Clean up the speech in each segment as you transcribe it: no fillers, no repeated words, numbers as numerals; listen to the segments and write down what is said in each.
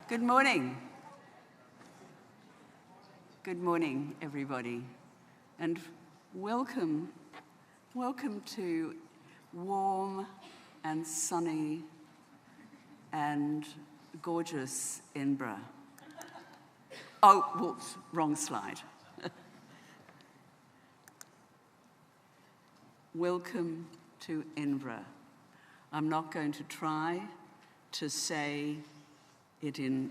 Good morning. Good morning, everybody, and welcome to warm and sunny and gorgeous Edinburgh. Oh, whoops, wrong slide. Welcome to Edinburgh. I'm not going to try to say it in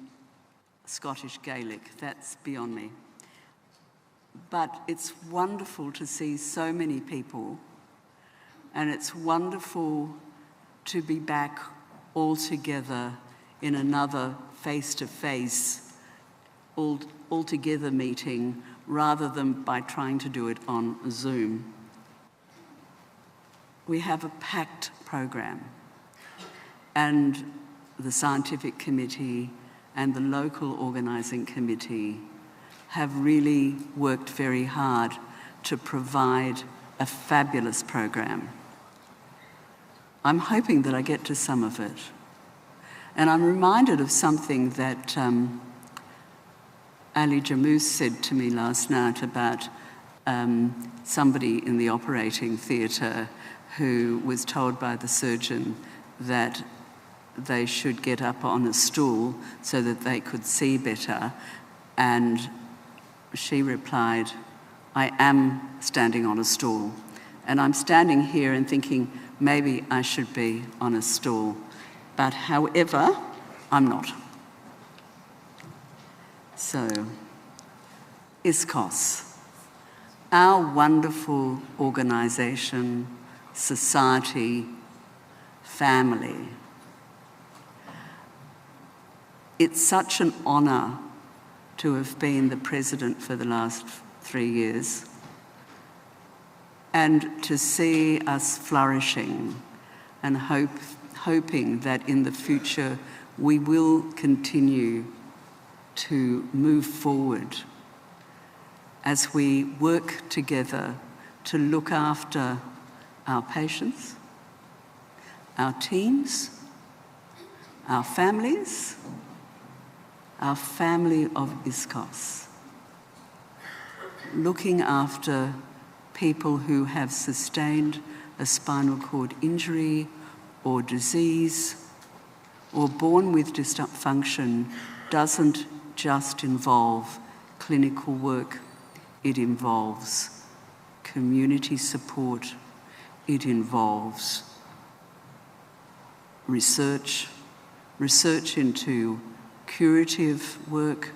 Scottish Gaelic, that's beyond me. But it's wonderful to see so many people, and it's wonderful to be back all together in another face-to-face, all-together meeting, rather than by trying to do it on Zoom. We have a packed program, and the scientific committee and the local organising committee have really worked very hard to provide a fabulous program. I'm hoping that I get to some of it. And I'm reminded of something that Ali Jamous said to me last night about somebody in the operating theatre who was told by the surgeon that they should get up on a stool so that they could see better. And she replied, "I am standing on a stool." And I'm standing here and thinking, maybe I should be on a stool. But however, I'm not. So, ISCOS, our wonderful organisation, society, family. It's such an honour to have been the president for the last 3 years and to see us flourishing and hoping that in the future we will continue to move forward as we work together to look after our patients, our teams, our families, our family of ISCOS, looking after people who have sustained a spinal cord injury or disease or born with dysfunction doesn't just involve clinical work, it involves community support, it involves research into curative work,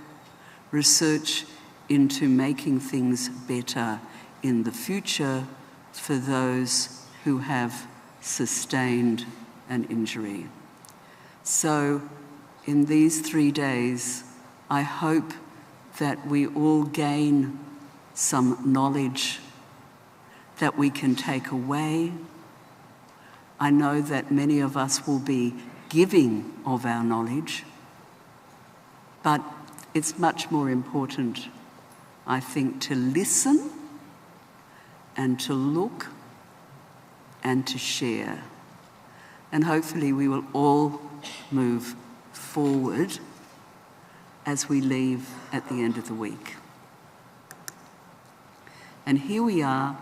research into making things better in the future for those who have sustained an injury. So in these 3 days, I hope that we all gain some knowledge that we can take away. I know that many of us will be giving of our knowledge, but it's much more important, I think, to listen and to look and to share. And hopefully we will all move forward as we leave at the end of the week. And here we are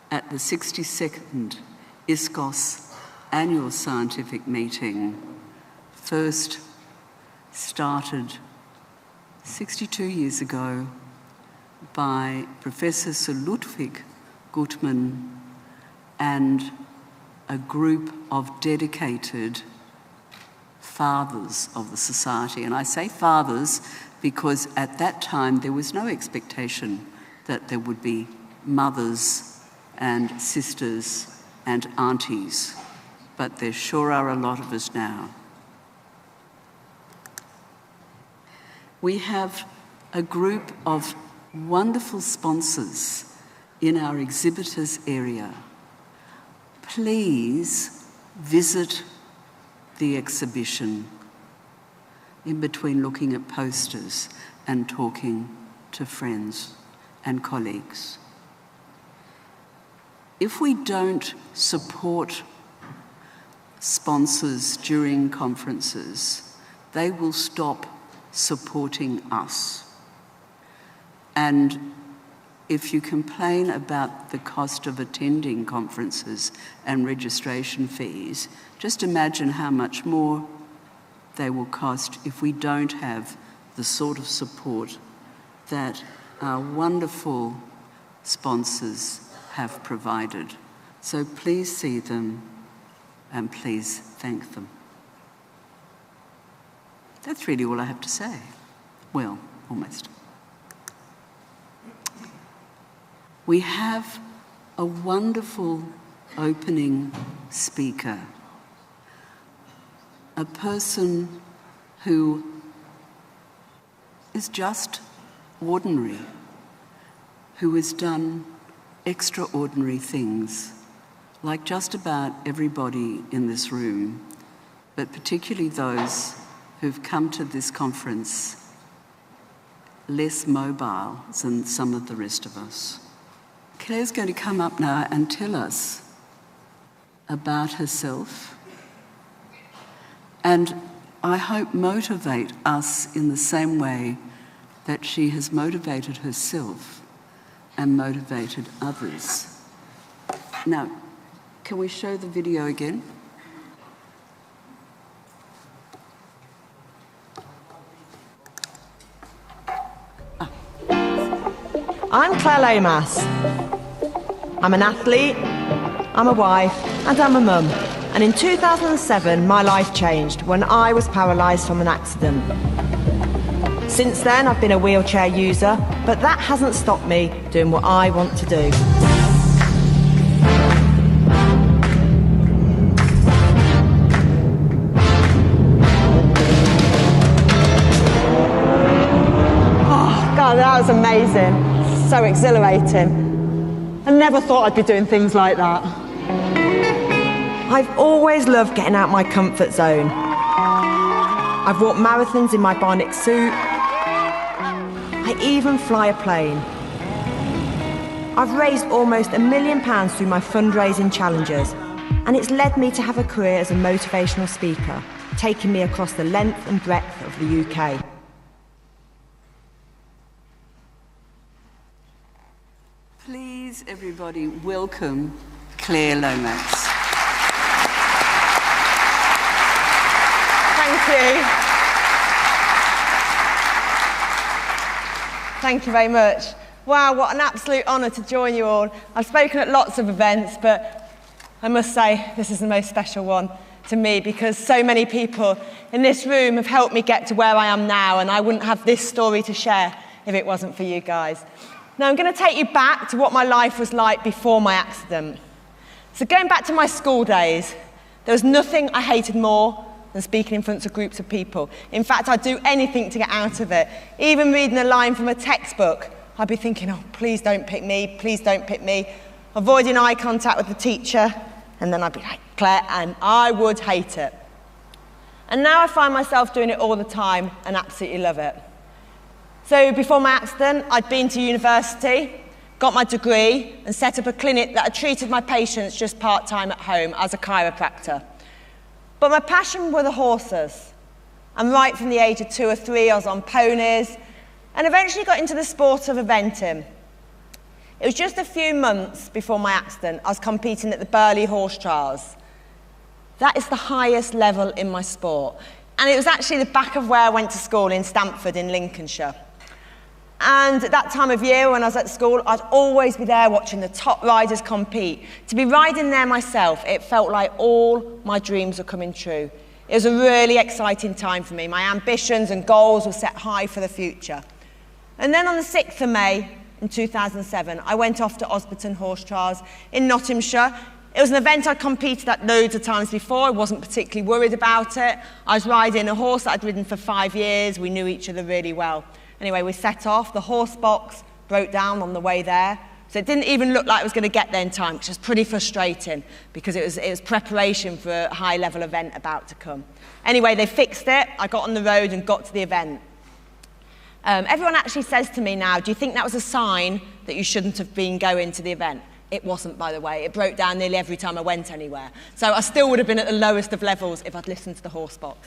at the 62nd ISCOS annual scientific meeting, first started 62 years ago by Professor Sir Ludwig Guttmann and a group of dedicated fathers of the society. And I say fathers because at that time there was no expectation that there would be mothers and sisters and aunties, but there sure are a lot of us now. We have a group of wonderful sponsors in our exhibitors area. Please visit the exhibition in between looking at posters and talking to friends and colleagues. If we don't support sponsors during conferences, they will stop supporting us. And if you complain about the cost of attending conferences and registration fees, just imagine how much more they will cost if we don't have the sort of support that our wonderful sponsors have provided. So please see them and please thank them. That's really all I have to say. Well, almost. We have a wonderful opening speaker, a person who is just ordinary, who has done extraordinary things, like just about everybody in this room, but particularly those who've come to this conference less mobile than some of the rest of us. Claire's going to come up now and tell us about herself, and I hope motivate us in the same way that she has motivated herself and motivated others. Now, can we show the video again? I'm Claire Lomas. I'm an athlete, I'm a wife, and I'm a mum. And in 2007, my life changed when I was paralysed from an accident. Since then, I've been a wheelchair user, but that hasn't stopped me doing what I want to do. Oh, God, that was amazing. So exhilarating. I never thought I'd be doing things like that. I've always loved getting out my comfort zone. I've walked marathons in my bionic suit. I even fly a plane. I've raised almost £1 million through my fundraising challenges, and it's led me to have a career as a motivational speaker, taking me across the length and breadth of the UK. Please, everybody, welcome Claire Lomax. Thank you. Thank you very much. Wow, what an absolute honour to join you all. I've spoken at lots of events, but I must say this is the most special one to me because so many people in this room have helped me get to where I am now, and I wouldn't have this story to share if it wasn't for you guys. Now, I'm going to take you back to what my life was like before my accident. So going back to my school days, there was nothing I hated more than speaking in front of groups of people. In fact, I'd do anything to get out of it. Even reading a line from a textbook, I'd be thinking, oh, please don't pick me, please don't pick me. Avoiding eye contact with the teacher, and then I'd be like, Claire, and I would hate it. And now I find myself doing it all the time and absolutely love it. So before my accident, I'd been to university, got my degree, and set up a clinic that had treated my patients just part-time at home as a chiropractor. But my passion were the horses. And right from the age of 2 or 3, I was on ponies, and eventually got into the sport of eventing. It was just a few months before my accident, I was competing at the Burley Horse Trials. That is the highest level in my sport. And it was actually the back of where I went to school in Stamford in Lincolnshire. And at that time of year when I was at school, I'd always be there watching the top riders compete. To be riding there myself, it felt like all my dreams were coming true. It was a really exciting time for me. My ambitions and goals were set high for the future. And then on the 6th of May in 2007, I went off to Osberton Horse Trials in Nottinghamshire. It was an event I'd competed at loads of times before. I wasn't particularly worried about it. I was riding a horse that I'd ridden for 5 years. We knew each other really well. Anyway, we set off. The horse box broke down on the way there. So it didn't even look like I was going to get there in time, which was pretty frustrating because it was preparation for a high-level event about to come. Anyway, they fixed it. I got on the road and got to the event. Everyone actually says to me now, do you think that was a sign that you shouldn't have been going to the event? It wasn't, by the way. It broke down nearly every time I went anywhere. So I still would have been at the lowest of levels if I'd listened to the horse box.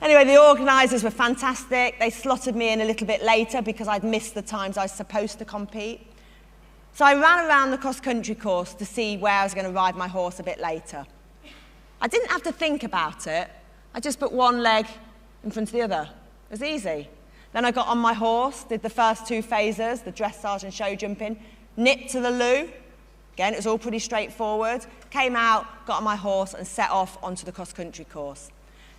Anyway, the organisers were fantastic. They slotted me in a little bit later because I'd missed the times I was supposed to compete. So I ran around the cross-country course to see where I was going to ride my horse a bit later. I didn't have to think about it. I just put one leg in front of the other. It was easy. Then I got on my horse, did the first 2 phases, the dressage and show jumping, nipped to the loo. Again, it was all pretty straightforward. Came out, got on my horse and set off onto the cross-country course.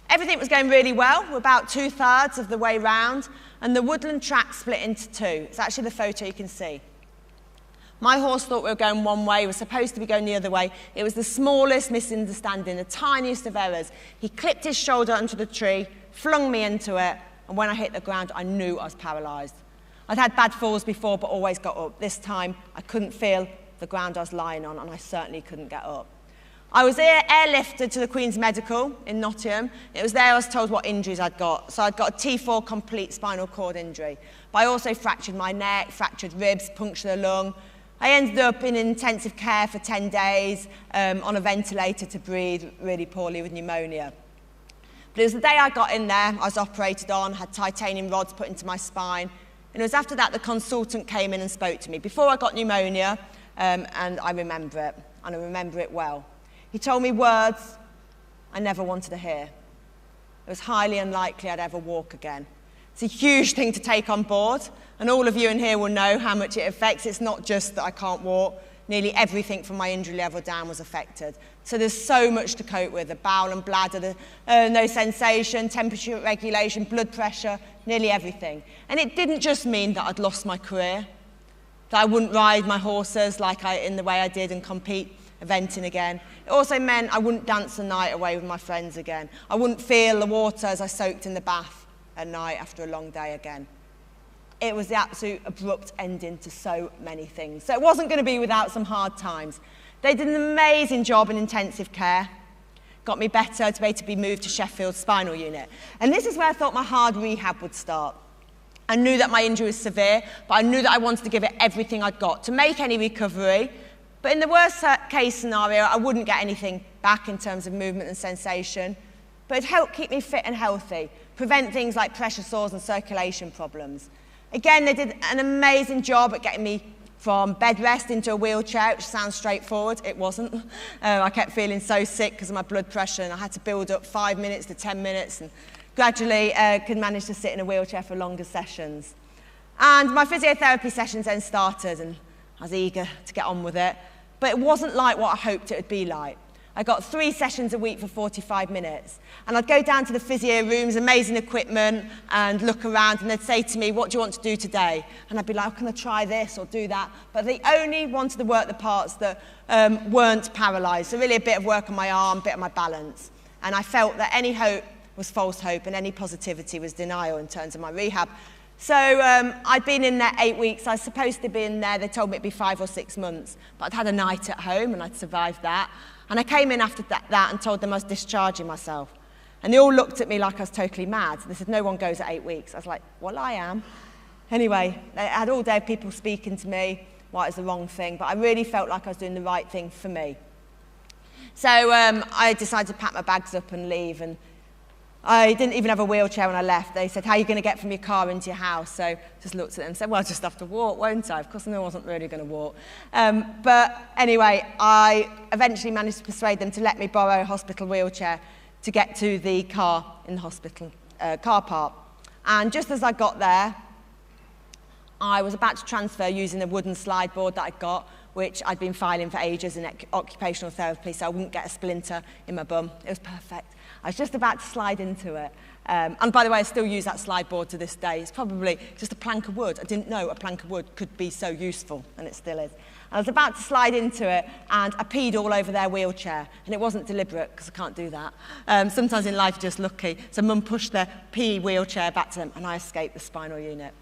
Everything was going really well. We're about 2/3 of the way round, and the woodland track split into 2. It's actually the photo you can see. My horse thought we were going one way, we were supposed to be going the other way. It was the smallest misunderstanding, the tiniest of errors. He clipped his shoulder onto the tree, flung me into it, and when I hit the ground, I knew I was paralysed. I'd had bad falls before, but always got up. This time, I couldn't feel the ground I was lying on, and I certainly couldn't get up. I was airlifted to the Queen's Medical in Nottingham. It was there I was told what injuries I'd got. So I'd got a T4 complete spinal cord injury. But I also fractured my neck, fractured ribs, punctured a lung. I ended up in intensive care for 10 days on a ventilator to breathe really poorly with pneumonia. But it was the day I got in there, I was operated on, had titanium rods put into my spine. And it was after that the consultant came in and spoke to me. Before I got pneumonia, and I remember it, and I remember it well. He told me words I never wanted to hear. It was highly unlikely I'd ever walk again. It's a huge thing to take on board, and all of you in here will know how much it affects. It's not just that I can't walk. Nearly everything from my injury level down was affected. So there's so much to cope with, the bowel and bladder, no sensation, temperature regulation, blood pressure, nearly everything. And it didn't just mean that I'd lost my career, that I wouldn't ride my horses in the way I did and compete eventing again. It also meant I wouldn't dance the night away with my friends again. I wouldn't feel the water as I soaked in the bath at night after a long day again. It was the absolute abrupt ending to so many things. So it wasn't going to be without some hard times. They did an amazing job in intensive care. Got me better to be able to be moved to Sheffield's spinal unit. And this is where I thought my hard rehab would start. I knew that my injury was severe, but I knew that I wanted to give it everything I'd got to make any recovery. But in the worst case scenario, I wouldn't get anything back in terms of movement and sensation. But it helped keep me fit and healthy, prevent things like pressure sores and circulation problems. Again, they did an amazing job at getting me from bed rest into a wheelchair, which sounds straightforward. It wasn't. I kept feeling so sick because of my blood pressure, and I had to build up 5 minutes to 10 minutes, and gradually could manage to sit in a wheelchair for longer sessions. And my physiotherapy sessions then started, and I was eager to get on with it. But it wasn't like what I hoped it would be like. I got 3 sessions a week for 45 minutes. And I'd go down to the physio rooms, amazing equipment, and look around, and they'd say to me, what do you want to do today? And I'd be like, can I try this or do that? But they only wanted to work the parts that weren't paralysed. So really a bit of work on my arm, a bit of my balance. And I felt that any hope was false hope, and any positivity was denial in terms of my rehab. So I'd been in there 8 weeks. I was supposed to be in there. They told me it'd be 5 or 6 months. But I'd had a night at home, and I'd survived that. And I came in after that and told them I was discharging myself. And they all looked at me like I was totally mad. They said, no one goes at 8 weeks. I was like, well, I am. Anyway, I had all day people speaking to me, why it was the wrong thing. But I really felt like I was doing the right thing for me. So I decided to pack my bags up and leave. And I didn't even have a wheelchair when I left. They said, how are you going to get from your car into your house? So I just looked at them and said, well, I'll just have to walk, won't I? Of course, I wasn't really going to walk. But anyway, I eventually managed to persuade them to let me borrow a hospital wheelchair to get to the car in the hospital car park. And just as I got there, I was about to transfer using a wooden slide board that I got, which I'd been filing for ages in occupational therapy, so I wouldn't get a splinter in my bum. It was perfect. I was just about to slide into it. And by the way, I still use that slide board to this day. It's probably just a plank of wood. I didn't know a plank of wood could be so useful, and it still is. I was about to slide into it, and I peed all over their wheelchair. And it wasn't deliberate, because I can't do that. Sometimes in life, you're just lucky. So Mum pushed their pee wheelchair back to them, and I escaped the spinal unit.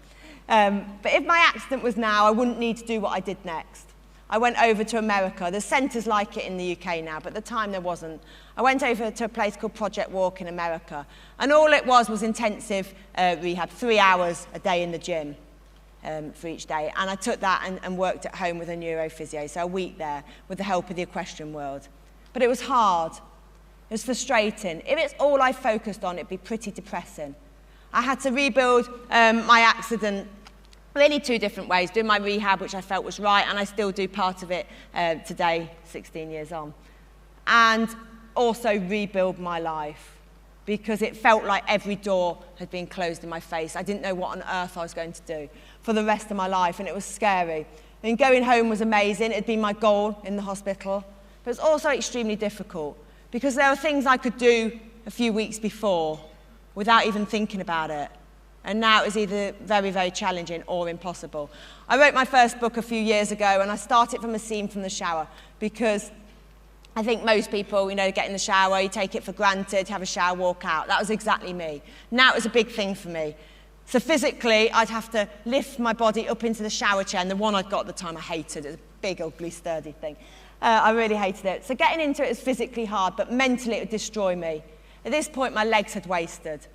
But if my accident was now, I wouldn't need to do what I did next. I went over to America. There's centres like it in the UK now, but at the time there wasn't. I went over to a place called Project Walk in America, and all it was intensive rehab, 3 hours a day in the gym for each day. And I took that and worked at home with a neurophysio, so a week there with the help of the equestrian world. But it was hard. It was frustrating. If it's all I focused on, it'd be pretty depressing. I had to rebuild my accident really 2 different ways, doing my rehab, which I felt was right, and I still do part of it today, 16 years on. And also rebuild my life, because it felt like every door had been closed in my face. I didn't know what on earth I was going to do for the rest of my life, and it was scary. And going home was amazing. It had been my goal in the hospital. But it was also extremely difficult, because there were things I could do a few weeks before without even thinking about it. And now it was either very, very challenging or impossible. I wrote my first book a few years ago, and I started from a scene from the shower, because I think most people, get in the shower, you take it for granted, have a shower, walk out. That was exactly me. Now it was a big thing for me. So physically, I'd have to lift my body up into the shower chair, and the one I'd got at the time I hated. It was a big, ugly, sturdy thing. I really hated it. So getting into it was physically hard, but mentally it would destroy me. At this point, my legs had wasted.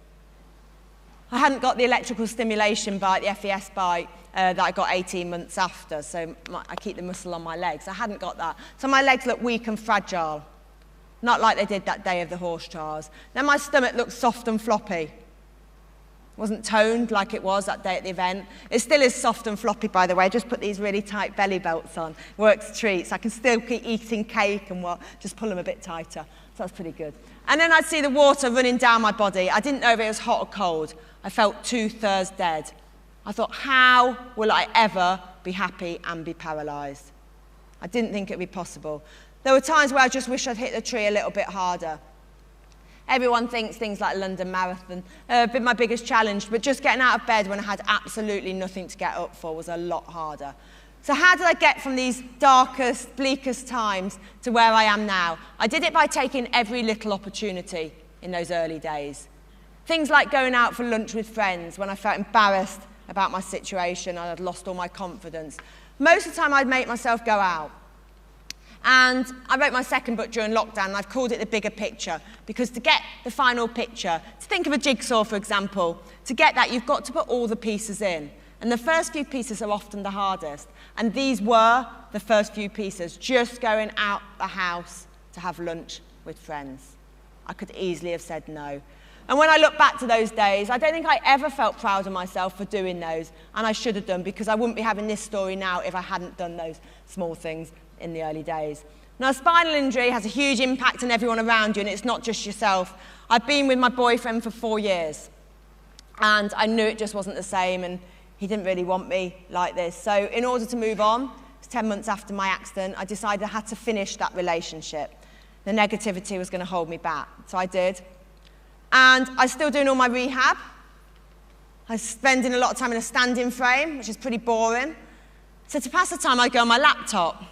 I hadn't got the electrical stimulation bike, the FES bike, that I got 18 months after, so I keep the muscle on my legs. I hadn't got that. So my legs looked weak and fragile, not like they did that day of the horse trials. Then my stomach looked soft and floppy. It wasn't toned like it was that day at the event. It still is soft and floppy, by the way. I just put these really tight belly belts on. Works treats. I can still keep eating cake and just pull them a bit tighter. So that's pretty good. And then I'd see the water running down my body. I didn't know if it was hot or cold. I felt 2/3 dead. I thought, how will I ever be happy and be paralysed? I didn't think it would be possible. There were times where I just wish I'd hit the tree a little bit harder. Everyone thinks things like London Marathon have been my biggest challenge, but just getting out of bed when I had absolutely nothing to get up for was a lot harder. So how did I get from these darkest, bleakest times to where I am now? I did it by taking every little opportunity in those early days. Things like going out for lunch with friends when I felt embarrassed about my situation and I'd lost all my confidence. Most of the time I'd make myself go out. And I wrote my second book during lockdown, and I've called it The Bigger Picture, because to get the final picture, to think of a jigsaw, for example, to get that, you've got to put all the pieces in. And the first few pieces are often the hardest. And these were the first few pieces, just going out the house to have lunch with friends. I could easily have said no. And when I look back to those days, I don't think I ever felt proud of myself for doing those, and I should have done, because I wouldn't be having this story now if I hadn't done those small things in the early days. Now, a spinal injury has a huge impact on everyone around you, and it's not just yourself. I've been with my boyfriend for 4 years, and I knew it just wasn't the same, and he didn't really want me like this. So in order to move on, it's 10 months after my accident, I decided I had to finish that relationship. The negativity was going to hold me back, so I did. And I'm still doing all my rehab. I'm spending a lot of time in a standing frame, which is pretty boring. So to pass the time, I go on my laptop.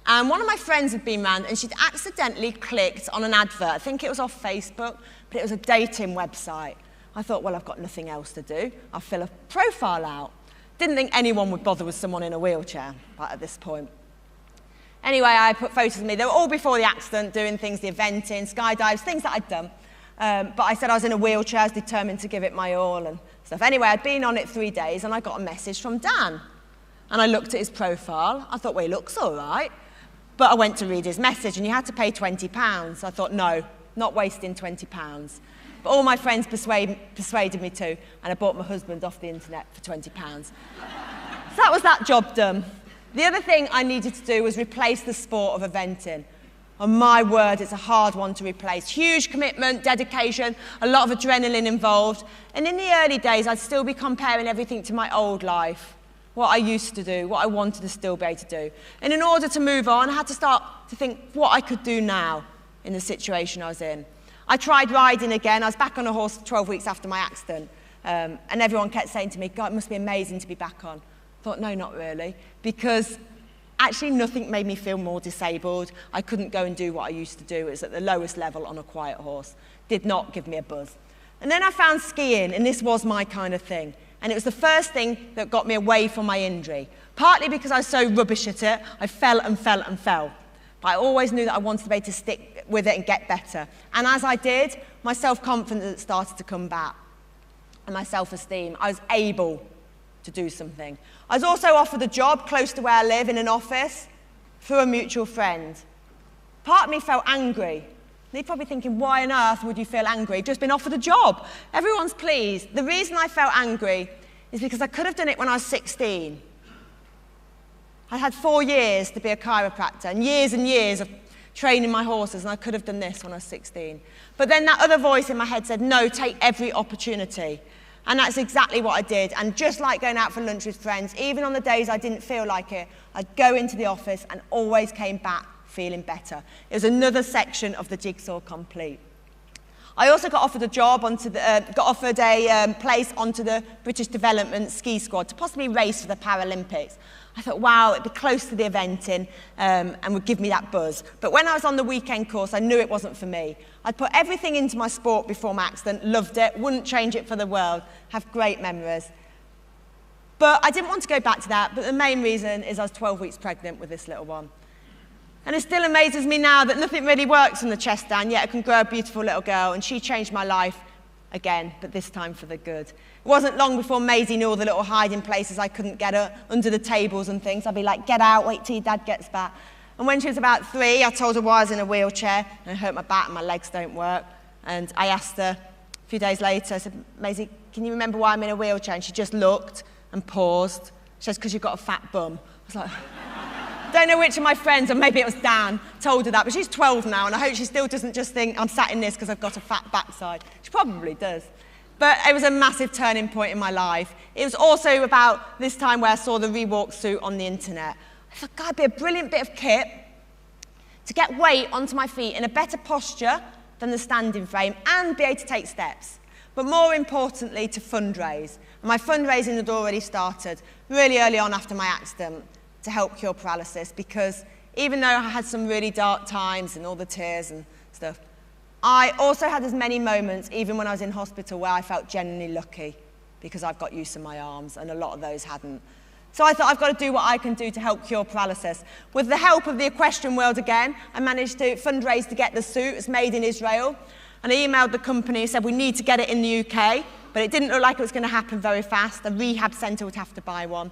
And one of my friends had been round, and she'd accidentally clicked on an advert. I think it was off Facebook, but it was a dating website. I thought, well, I've got nothing else to do. I'll fill a profile out. Didn't think anyone would bother with someone in a wheelchair at this point. Anyway, I put photos of me. They were all before the accident, doing things, the eventing, skydives, things that I'd done. But I said I was in a wheelchair, I was determined to give it my all and stuff. Anyway, I'd been on it 3 days, and I got a message from Dan. And I looked at his profile. I thought, well, he looks all right. But I went to read his message, and you had to pay £20. I thought, no, not wasting £20. But all my friends persuaded me to, and I bought my husband off the internet for £20. So that was that job done. The other thing I needed to do was replace the sport of eventing. And my word, it's a hard one to replace. Huge commitment, dedication, a lot of adrenaline involved. And in the early days, I'd still be comparing everything to my old life, what I used to do, what I wanted to still be able to do. And in order to move on, I had to start to think what I could do now in the situation I was in. I tried riding again. I was back on a horse 12 weeks after my accident. And everyone kept saying to me, God, it must be amazing to be back on. I thought, no, not really, because actually nothing made me feel more disabled. I couldn't go and do what I used to do. It was at the lowest level on a quiet horse. Did not give me a buzz. And then I found skiing, and this was my kind of thing. And it was the first thing that got me away from my injury. Partly because I was so rubbish at it, I fell and fell and fell. But I always knew that I wanted to be able to stick with it and get better. And as I did, my self-confidence started to come back. And my self-esteem. I was able to do something. I was also offered a job close to where I live in an office through a mutual friend. Part of me felt angry And you're probably thinking, why on earth would you feel angry? You've just been offered a job. Everyone's pleased. The reason I felt angry is because I could have done it when I was 16. I had 4 years to be a chiropractor and years of training my horses, and I could have done this when I was 16. But then that other voice in my head said, no, take every opportunity. And that's exactly what I did. And just like going out for lunch with friends, even on the days I didn't feel like it, I'd go into the office and always came back feeling better. It was another section of the jigsaw complete. I also got offered a job got offered a place onto the British Development Ski Squad to possibly race for the Paralympics. I thought, wow, it'd be close to the eventing and would give me that buzz. But when I was on the weekend course, I knew it wasn't for me. I'd put everything into my sport before my accident, loved it, wouldn't change it for the world, have great memories. But I didn't want to go back to that, but the main reason is I was 12 weeks pregnant with this little one. And it still amazes me now that nothing really works from the chest down, yet I can grow a beautiful little girl, and she changed my life again, but this time for the good. It wasn't long before Maisie knew all the little hiding places I couldn't get her, under the tables and things. I'd be like, get out, wait till your dad gets back. And when she was about 3, I told her why I was in a wheelchair, and I hurt my back and my legs don't work. And I asked her a few days later, I said, Maisie, can you remember why I'm in a wheelchair? And she just looked and paused. She says, because you've got a fat bum. I was like, I don't know which of my friends, or maybe it was Dan, told her that, but she's 12 now, and I hope she still doesn't just think I'm sat in this because I've got a fat backside. She probably does. But it was a massive turning point in my life. It was also about this time where I saw the Rewalk suit on the internet. I thought, God, it'd be a brilliant bit of kit to get weight onto my feet in a better posture than the standing frame and be able to take steps. But more importantly, to fundraise. And my fundraising had already started really early on after my accident to help cure paralysis, because even though I had some really dark times and all the tears and stuff, I also had as many moments, even when I was in hospital, where I felt genuinely lucky because I've got use of my arms, and a lot of those hadn't. So I thought, I've got to do what I can do to help cure paralysis. With the help of the equestrian world again, I managed to fundraise to get the suit. It's made in Israel. And I emailed the company and said, we need to get it in the UK, but it didn't look like it was going to happen very fast. The rehab centre would have to buy one.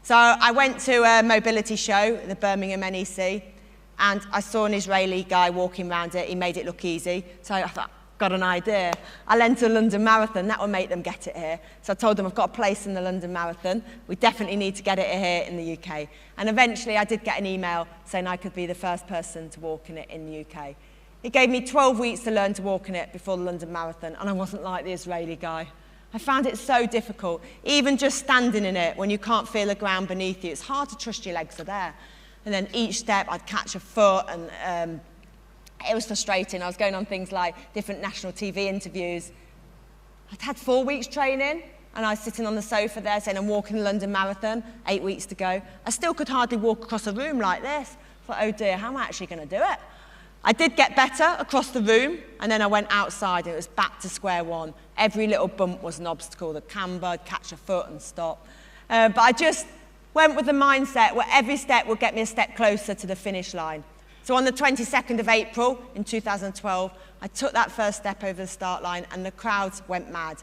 So I went to a mobility show at the Birmingham NEC, and I saw an Israeli guy walking around it. He made it look easy. So I thought, got an idea. I'll enter a London Marathon. That will make them get it here. So I told them, I've got a place in the London Marathon. We definitely need to get it here in the UK. And eventually I did get an email saying I could be the first person to walk in it in the UK. It gave me 12 weeks to learn to walk in it before the London Marathon, and I wasn't like the Israeli guy. I found it so difficult, even just standing in it when you can't feel the ground beneath you. It's hard to trust your legs are there. And then each step I'd catch a foot, and it was frustrating. I was going on things like different national TV interviews. I'd had 4 weeks training, and I was sitting on the sofa there saying I'm walking the London Marathon, 8 weeks to go. I still could hardly walk across a room like this. I thought, oh dear, how am I actually going to do it? I did get better across the room, and then I went outside, and it was back to square one. Every little bump was an obstacle. The camber, I'd catch a foot and stop. But I just went with the mindset where every step would get me a step closer to the finish line. So on the 22nd of April in 2012, I took that first step over the start line, and the crowds went mad.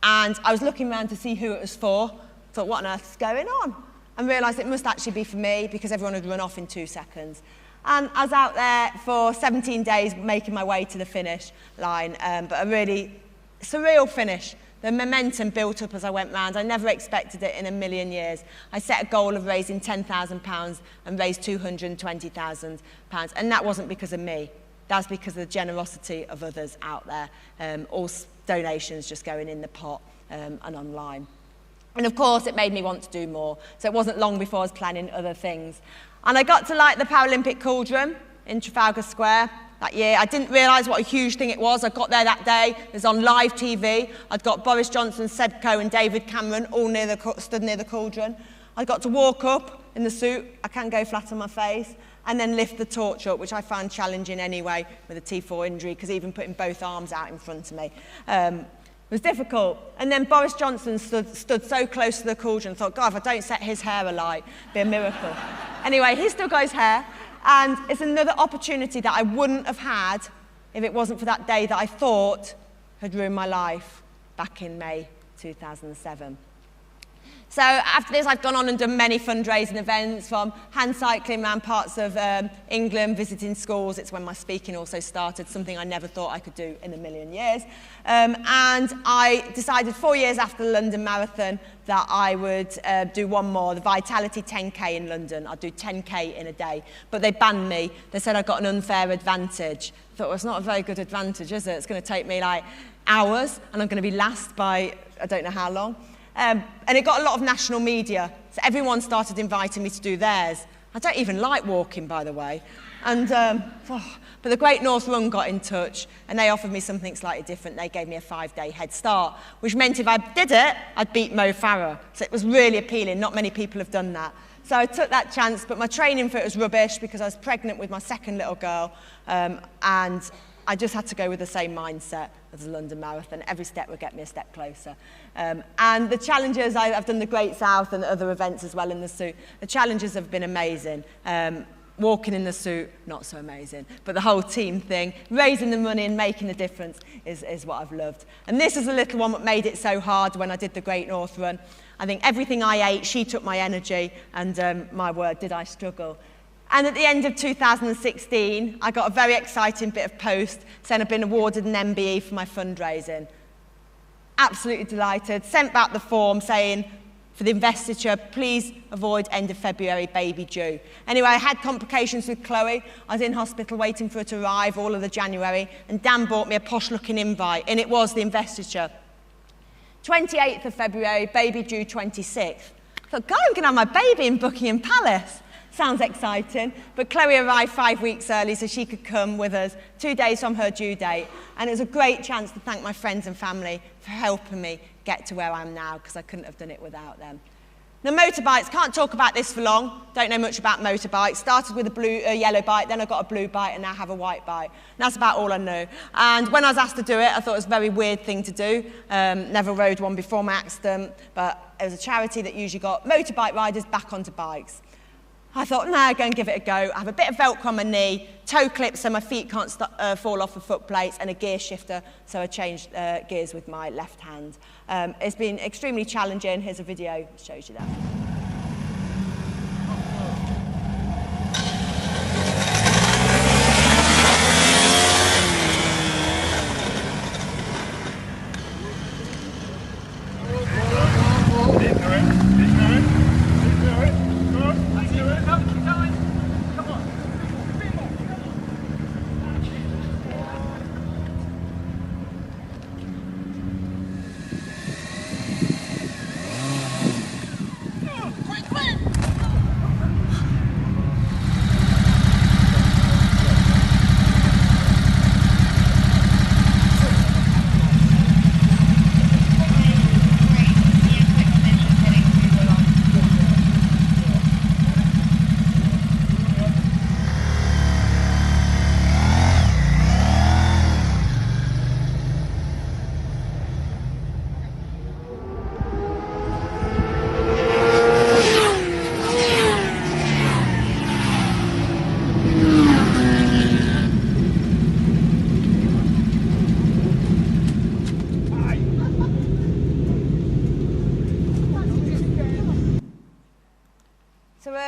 And I was looking around to see who it was for. I thought, what on earth is going on? And realised it must actually be for me, because everyone had run off in 2 seconds. And I was out there for 17 days making my way to the finish line, but a really surreal finish. The momentum built up as I went round. I never expected it in a million years. I set a goal of raising £10,000 and raised £220,000. And that wasn't because of me. That's because of the generosity of others out there. All donations just going in the pot and online. And of course, it made me want to do more. So it wasn't long before I was planning other things. And I got to light the Paralympic cauldron in Trafalgar Square that year. I didn't realise what a huge thing it was. I got there that day. It was on live TV. I'd got Boris Johnson, Seb Coe and David Cameron all stood near the cauldron. I got to walk up in the suit. I can go flat on my face. And then lift the torch up, which I found challenging anyway with a T4 injury, because even putting both arms out in front of me was difficult. And then Boris Johnson stood so close to the cauldron, thought, God, if I don't set his hair alight, it'd be a miracle. Anyway, he still got his hair, and it's another opportunity that I wouldn't have had if it wasn't for that day that I thought had ruined my life back in May 2007. So after this, I've gone on and done many fundraising events, from hand cycling around parts of England, visiting schools. It's when my speaking also started, something I never thought I could do in a million years. And I decided 4 years after the London Marathon that I would do one more, the Vitality 10K in London. I'd do 10K in a day. But they banned me. They said I got an unfair advantage. I thought, well, it's not a very good advantage, is it? It's going to take me like hours, and I'm going to be last by I don't know how long. And it got a lot of national media, so everyone started inviting me to do theirs. I don't even like walking, by the way. And, but the Great North Run got in touch, and they offered me something slightly different. They gave me a 5-day head start, which meant if I did it, I'd beat Mo Farah. So it was really appealing. Not many people have done that. So I took that chance, but my training for it was rubbish because I was pregnant with my second little girl, and I just had to go with the same mindset as the London Marathon. Every step would get me a step closer. And the challenges, I've done the Great South and other events as well in the suit. The challenges have been amazing. Walking in the suit, not so amazing. But the whole team thing, raising the money and making a difference is what I've loved. And this is the little one that made it so hard when I did the Great North Run. I think everything I ate, she took my energy, and my word, did I struggle. And at the end of 2016, I got a very exciting bit of post saying I've been awarded an MBE for my fundraising. Absolutely delighted. Sent back the form saying, for the investiture, please avoid end of February, baby due. Anyway, I had complications with Chloe. I was in hospital waiting for her to arrive all of the January, and Dan bought me a posh-looking invite, and it was the investiture. 28th of February, baby due 26th. I thought, God, I'm going to have my baby in Buckingham Palace. Sounds exciting, but Chloe arrived 5 weeks early so she could come with us 2 days from her due date. And it was a great chance to thank my friends and family for helping me get to where I am now, because I couldn't have done it without them. Now, motorbikes, can't talk about this for long. Don't know much about motorbikes. Started with a yellow bike, then I got a blue bike, and now have a white bike. And that's about all I know. And when I was asked to do it, I thought it was a very weird thing to do. Never rode one before my accident, but it was a charity that usually got motorbike riders back onto bikes. I thought, no, go and give it a go. I have a bit of Velcro on my knee, toe clips so my feet can't fall off the foot plates, and a gear shifter so I changed gears with my left hand. It's been extremely challenging. Here's a video that shows you that.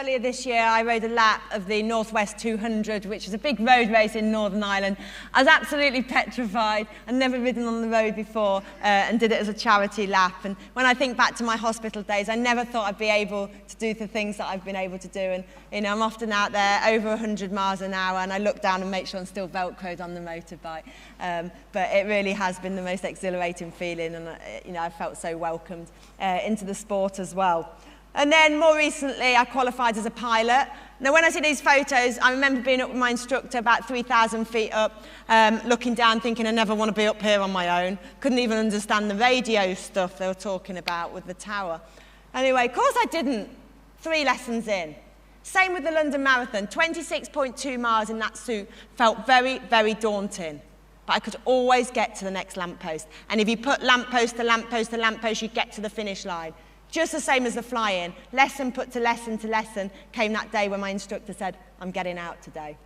Earlier this year, I rode a lap of the Northwest 200, which is a big road race in Northern Ireland. I was absolutely petrified. I'd never ridden on the road before and did it as a charity lap. And when I think back to my hospital days, I never thought I'd be able to do the things that I've been able to do. And you know, I'm often out there over 100 miles an hour, and I look down and make sure I'm still Velcroed on the motorbike. But it really has been the most exhilarating feeling, and you know, I felt so welcomed into the sport as well. And then more recently, I qualified as a pilot. Now, when I see these photos, I remember being up with my instructor about 3,000 feet up, looking down, thinking I never want to be up here on my own. Couldn't even understand the radio stuff they were talking about with the tower. Anyway, of course I didn't. 3 lessons in. Same with the London Marathon. 26.2 miles in that suit felt very, very daunting. But I could always get to the next lamppost. And if you put lamppost to lamppost to lamppost, you get to the finish line. Just the same as the fly-in. Lesson put to lesson came that day when my instructor said, I'm getting out today.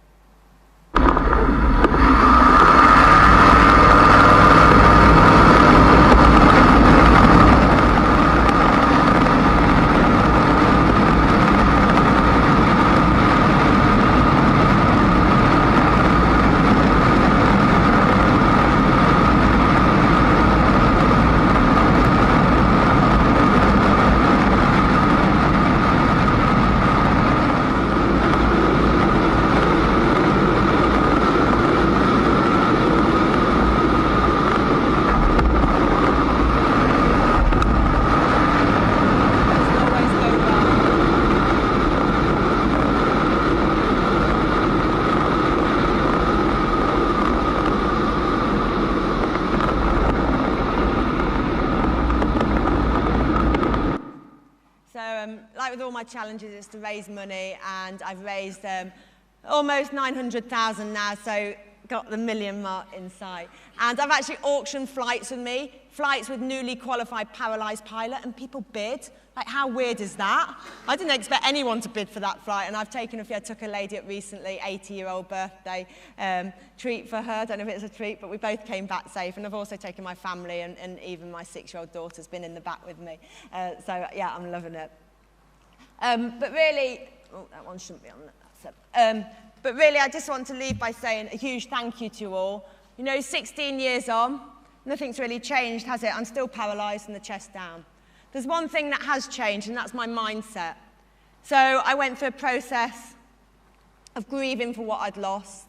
with all my challenges is to raise money, and I've raised almost 900,000 now, so got the million mark in sight. And I've actually auctioned flights with newly qualified paralysed pilot, and people bid. Like, how weird is that? I didn't expect anyone to bid for that flight, and I took a lady up recently, 80-year-old birthday treat for her. I don't know if it's a treat, but we both came back safe, and I've also taken my family, and even my 6-year-old daughter's been in the back with me. So, yeah, I'm loving it. But really, oh, that one shouldn't be on that. But really, I just want to leave by saying a huge thank you to you all. You know, 16 years on, nothing's really changed, has it? I'm still paralysed and the chest down. There's one thing that has changed, and that's my mindset. So I went through a process of grieving for what I'd lost,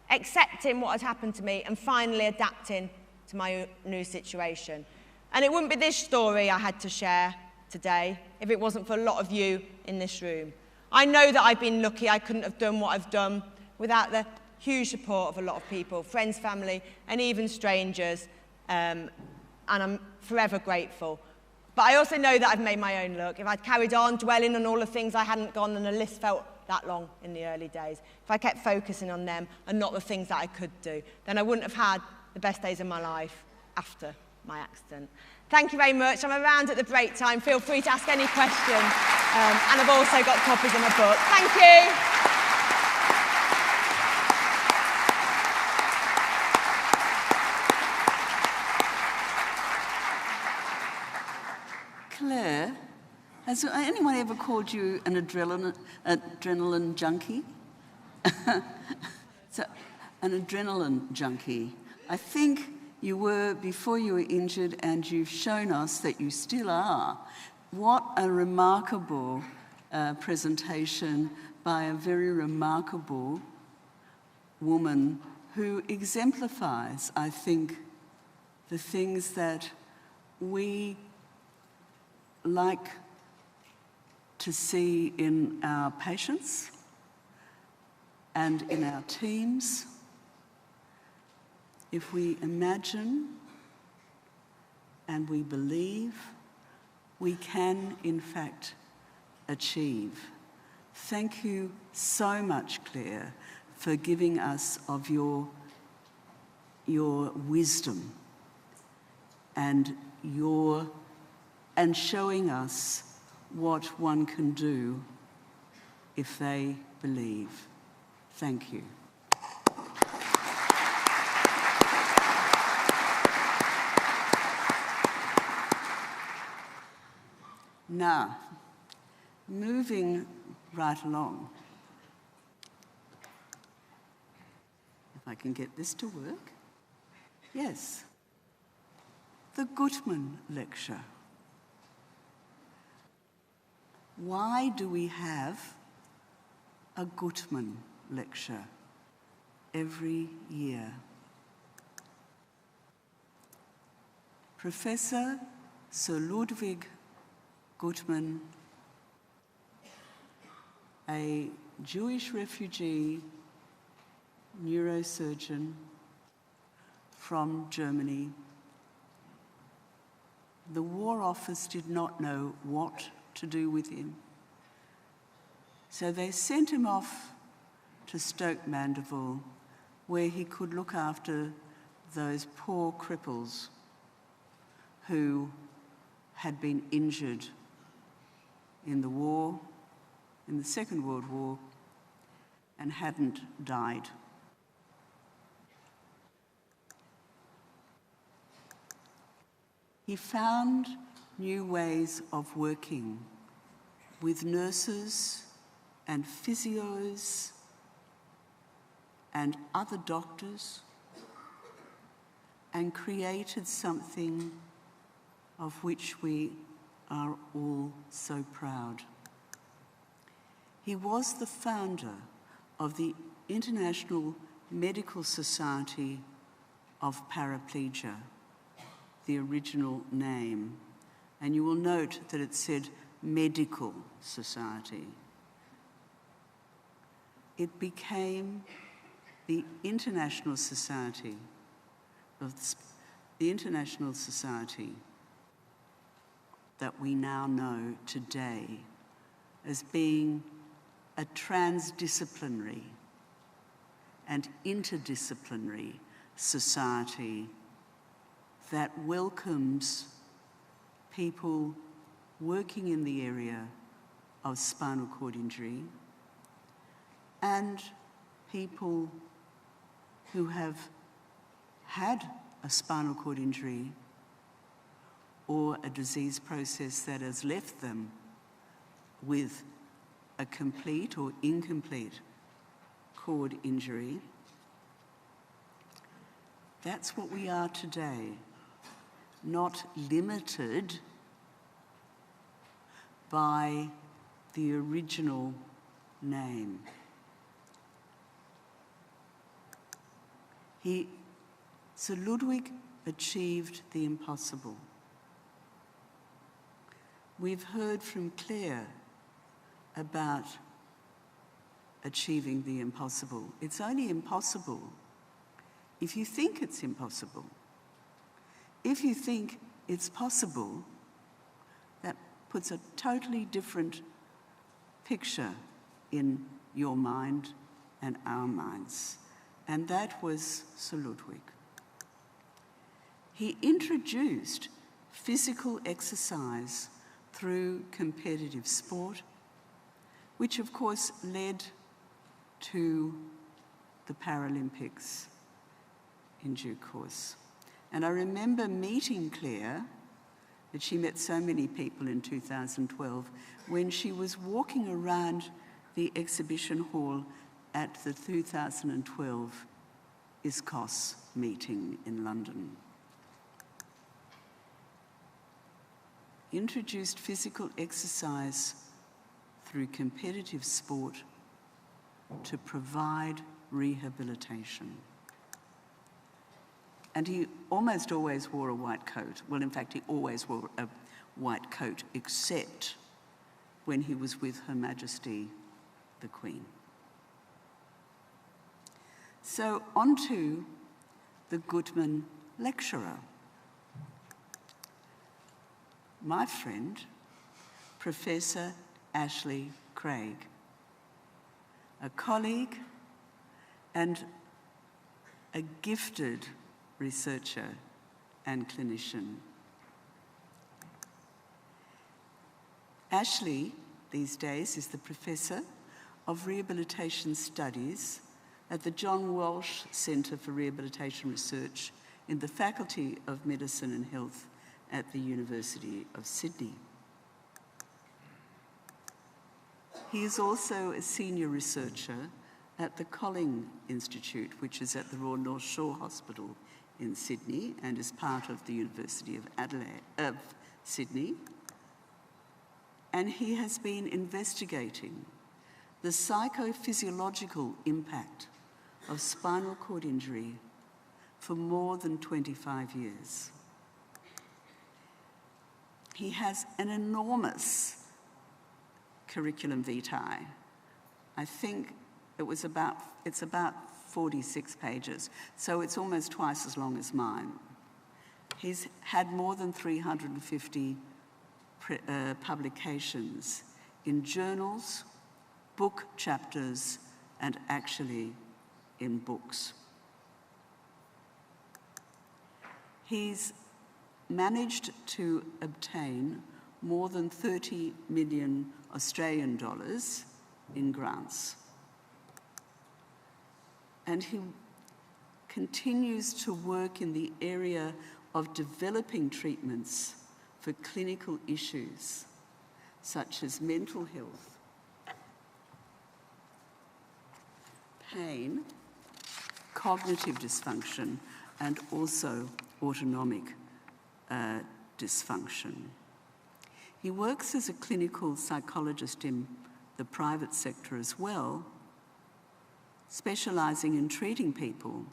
accepting what had happened to me, and finally adapting to my new situation. And it wouldn't be this story I had to share today if it wasn't for a lot of you in this room. I know that I've been lucky. I couldn't have done what I've done without the huge support of a lot of people, friends, family, and even strangers, and I'm forever grateful. But I also know that I've made my own luck. If I'd carried on dwelling on all the things I hadn't gone, and the list felt that long in the early days, if I kept focusing on them and not the things that I could do, then I wouldn't have had the best days of my life after my accident. Thank you very much. I'm around at the break time. Feel free to ask any questions. And I've also got copies of my book. Thank you. Claire, has anyone ever called you an adrenaline junkie? So, an adrenaline junkie. I think you were before you were injured, and you've shown us that you still are. What a remarkable presentation by a very remarkable woman who exemplifies, I think, the things that we like to see in our patients and in our teams. If we imagine and we believe, we can, in fact, achieve. Thank you so much, Claire, for giving us of your wisdom and showing us what one can do if they believe. Thank you. Now, moving right along. If I can get this to work. Yes. The Guttmann lecture. Why do we have a Guttmann lecture every year? Professor Sir Ludwig Guttmann, a Jewish refugee neurosurgeon from Germany. The War Office did not know what to do with him, so they sent him off to Stoke Mandeville, where he could look after those poor cripples who had been injured in the war, in the Second World War, and hadn't died. He found new ways of working with nurses and physios and other doctors, and created something of which we are all so proud. He was the founder of the International Medical Society of Paraplegia, the original name. And you will note that it said Medical Society. It became the International Society that we now know today as being a transdisciplinary and interdisciplinary society that welcomes people working in the area of spinal cord injury and people who have had a spinal cord injury or a disease process that has left them with a complete or incomplete cord injury. That's what we are today, not limited by the original name. Sir Ludwig achieved the impossible. We've heard from Claire about achieving the impossible. It's only impossible if you think it's impossible. If you think it's possible, that puts a totally different picture in your mind and our minds. And that was Sir Ludwig. He introduced physical exercise through competitive sport, which of course led to the Paralympics in due course. And I remember meeting Claire, that she met so many people in 2012, when she was walking around the exhibition hall at the 2012 ISCOS meeting in London. Introduced physical exercise through competitive sport to provide rehabilitation. And he almost always wore a white coat. Well, in fact, he always wore a white coat, except when he was with Her Majesty the Queen. So on to the Guttmann lecturer. My friend, Professor Ashley Craig, a colleague and a gifted researcher and clinician. Ashley, these days, is the Professor of Rehabilitation Studies at the John Walsh Centre for Rehabilitation Research in the Faculty of Medicine and Health at the University of Sydney. He is also a senior researcher at the Colling Institute, which is at the Royal North Shore Hospital in Sydney and is part of the University of Sydney. And he has been investigating the psychophysiological impact of spinal cord injury for more than 25 years. He has an enormous curriculum vitae. I think it's about 46 pages, so it's almost twice as long as mine. He's had more than 350 publications in journals, book chapters, and actually in books. He's managed to obtain more than 30 million Australian dollars in grants. And he continues to work in the area of developing treatments for clinical issues such as mental health, pain, cognitive dysfunction, and also autonomic dysfunction. He works as a clinical psychologist in the private sector as well, specialising in treating people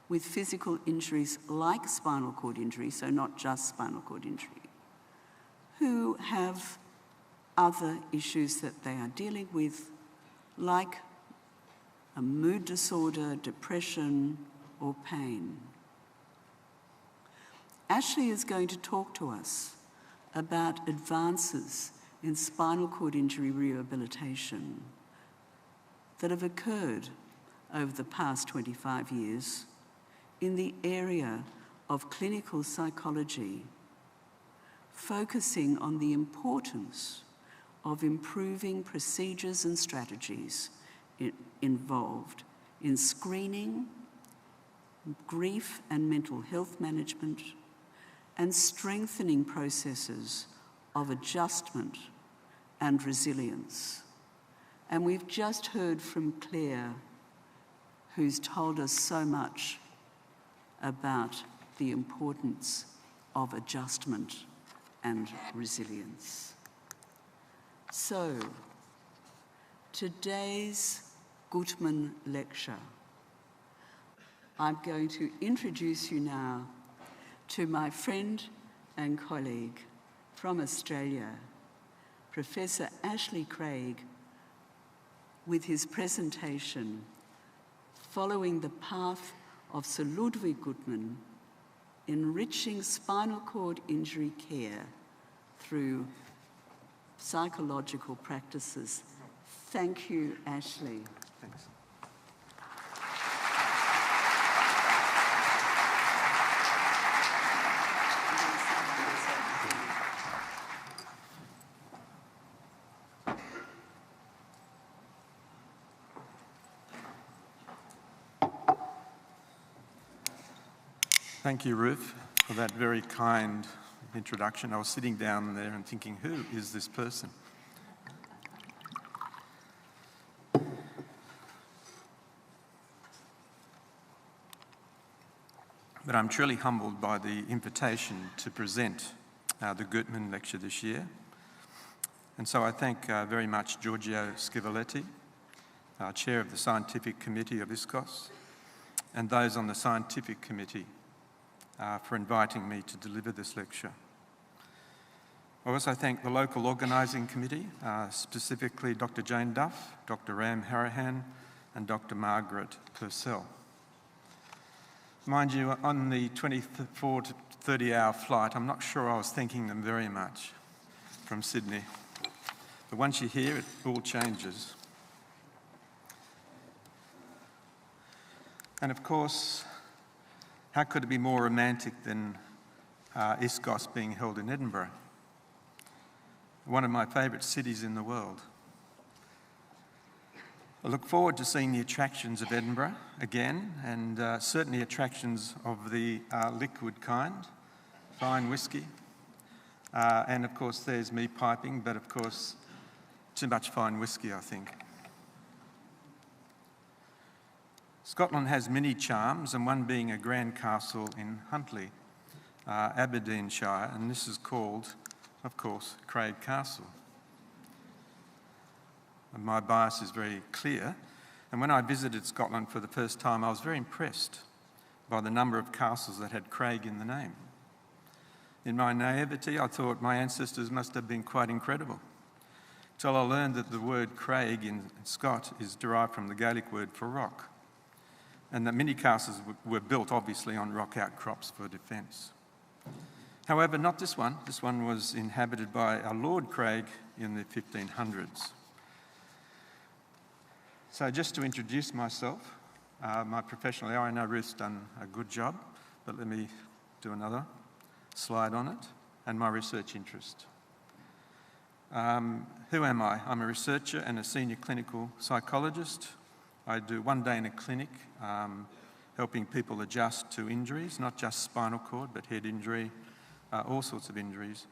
with physical injuries like spinal cord injury, so not just spinal cord injury, who have other issues that they are dealing with, like a mood disorder, depression, or pain. Ashley is going to talk to us about advances in spinal cord injury rehabilitation that have occurred over the past 25 years in the area of clinical psychology, focusing on the importance of improving procedures and strategies involved in screening, grief and mental health management, and strengthening processes of adjustment and resilience. And we've just heard from Claire, who's told us so much about the importance of adjustment and resilience. So, today's Guttmann lecture, I'm going to introduce you now to my friend and colleague from Australia, Professor Ashley Craig, with his presentation, Following the Path of Sir Ludwig Guttmann, Enriching Spinal Cord Injury Care Through Psychological Practices. Thank you, Ashley. Thanks. Thank you, Ruth, for that very kind introduction. I was sitting down there and thinking, who is this person? But I'm truly humbled by the invitation to present the Guttmann lecture this year. And so I thank very much Giorgio Schiavoletti, Chair of the Scientific Committee of ISCOS, and those on the Scientific Committee for inviting me to deliver this lecture. I also thank the local organising committee, specifically Dr. Jane Duff, Dr. Ram Harahan, and Dr. Margaret Purcell. Mind you, on the 24 to 30-hour flight, I'm not sure I was thanking them very much from Sydney. But once you're here, it all changes. And of course, how could it be more romantic than ISCOS being held in Edinburgh? One of my favourite cities in the world. I look forward to seeing the attractions of Edinburgh again, and certainly attractions of the liquid kind, fine whisky, and of course there's me piping, but of course too much fine whisky, I think. Scotland has many charms, and one being a grand castle in Huntly, Aberdeenshire, and this is called, of course, Craig Castle. And my bias is very clear, and when I visited Scotland for the first time, I was very impressed by the number of castles that had Craig in the name. In my naivety, I thought my ancestors must have been quite incredible, till I learned that the word Craig in Scot is derived from the Gaelic word for rock, and that many castles were built, obviously, on rock outcrops for defence. However, not this one. This one was inhabited by a Lord Craig in the 1500s. So just to introduce myself, my professional area, I know Ruth's done a good job, but let me do another slide on it, and my research interest. Who am I? I'm a researcher and a senior clinical psychologist. I do one day in a clinic, helping people adjust to injuries, not just spinal cord, but head injury, all sorts of injuries,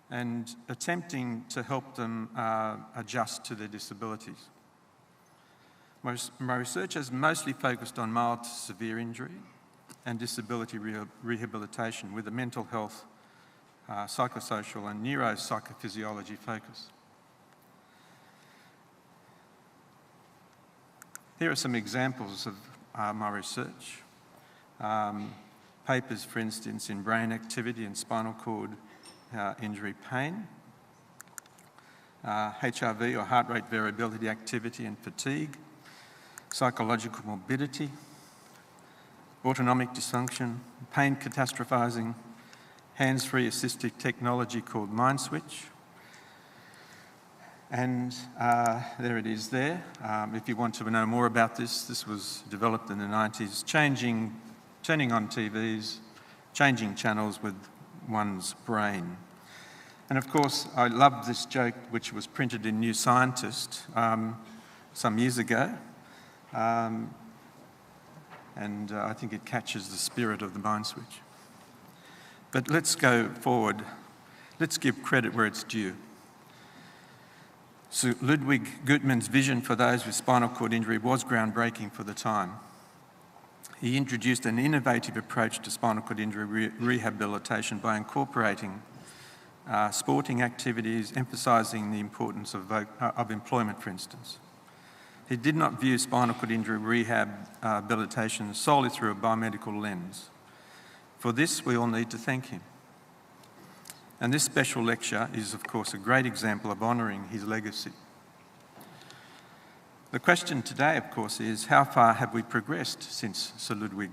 and attempting to help them adjust to their disabilities. My research has mostly focused on mild to severe injury and disability rehabilitation with a mental health, psychosocial and neuropsychophysiology focus. Here are some examples of my research. Papers, for instance, in brain activity and spinal cord injury pain, HRV or heart rate variability activity and fatigue, psychological morbidity, autonomic dysfunction, pain catastrophizing, hands-free assistive technology called MindSwitch, And there it is there. If you want to know more about this, this was developed in the 90s, turning on TVs, changing channels with one's brain. And of course, I love this joke, which was printed in New Scientist some years ago. And I think it catches the spirit of the mind switch. But let's go forward. Let's give credit where it's due. So Ludwig Guttmann's vision for those with spinal cord injury was groundbreaking for the time. He introduced an innovative approach to spinal cord injury rehabilitation by incorporating sporting activities, emphasising the importance of employment, for instance. He did not view spinal cord injury rehabilitation solely through a biomedical lens. For this, we all need to thank him. And this special lecture is, of course, a great example of honouring his legacy. The question today, of course, is how far have we progressed since Sir Ludwig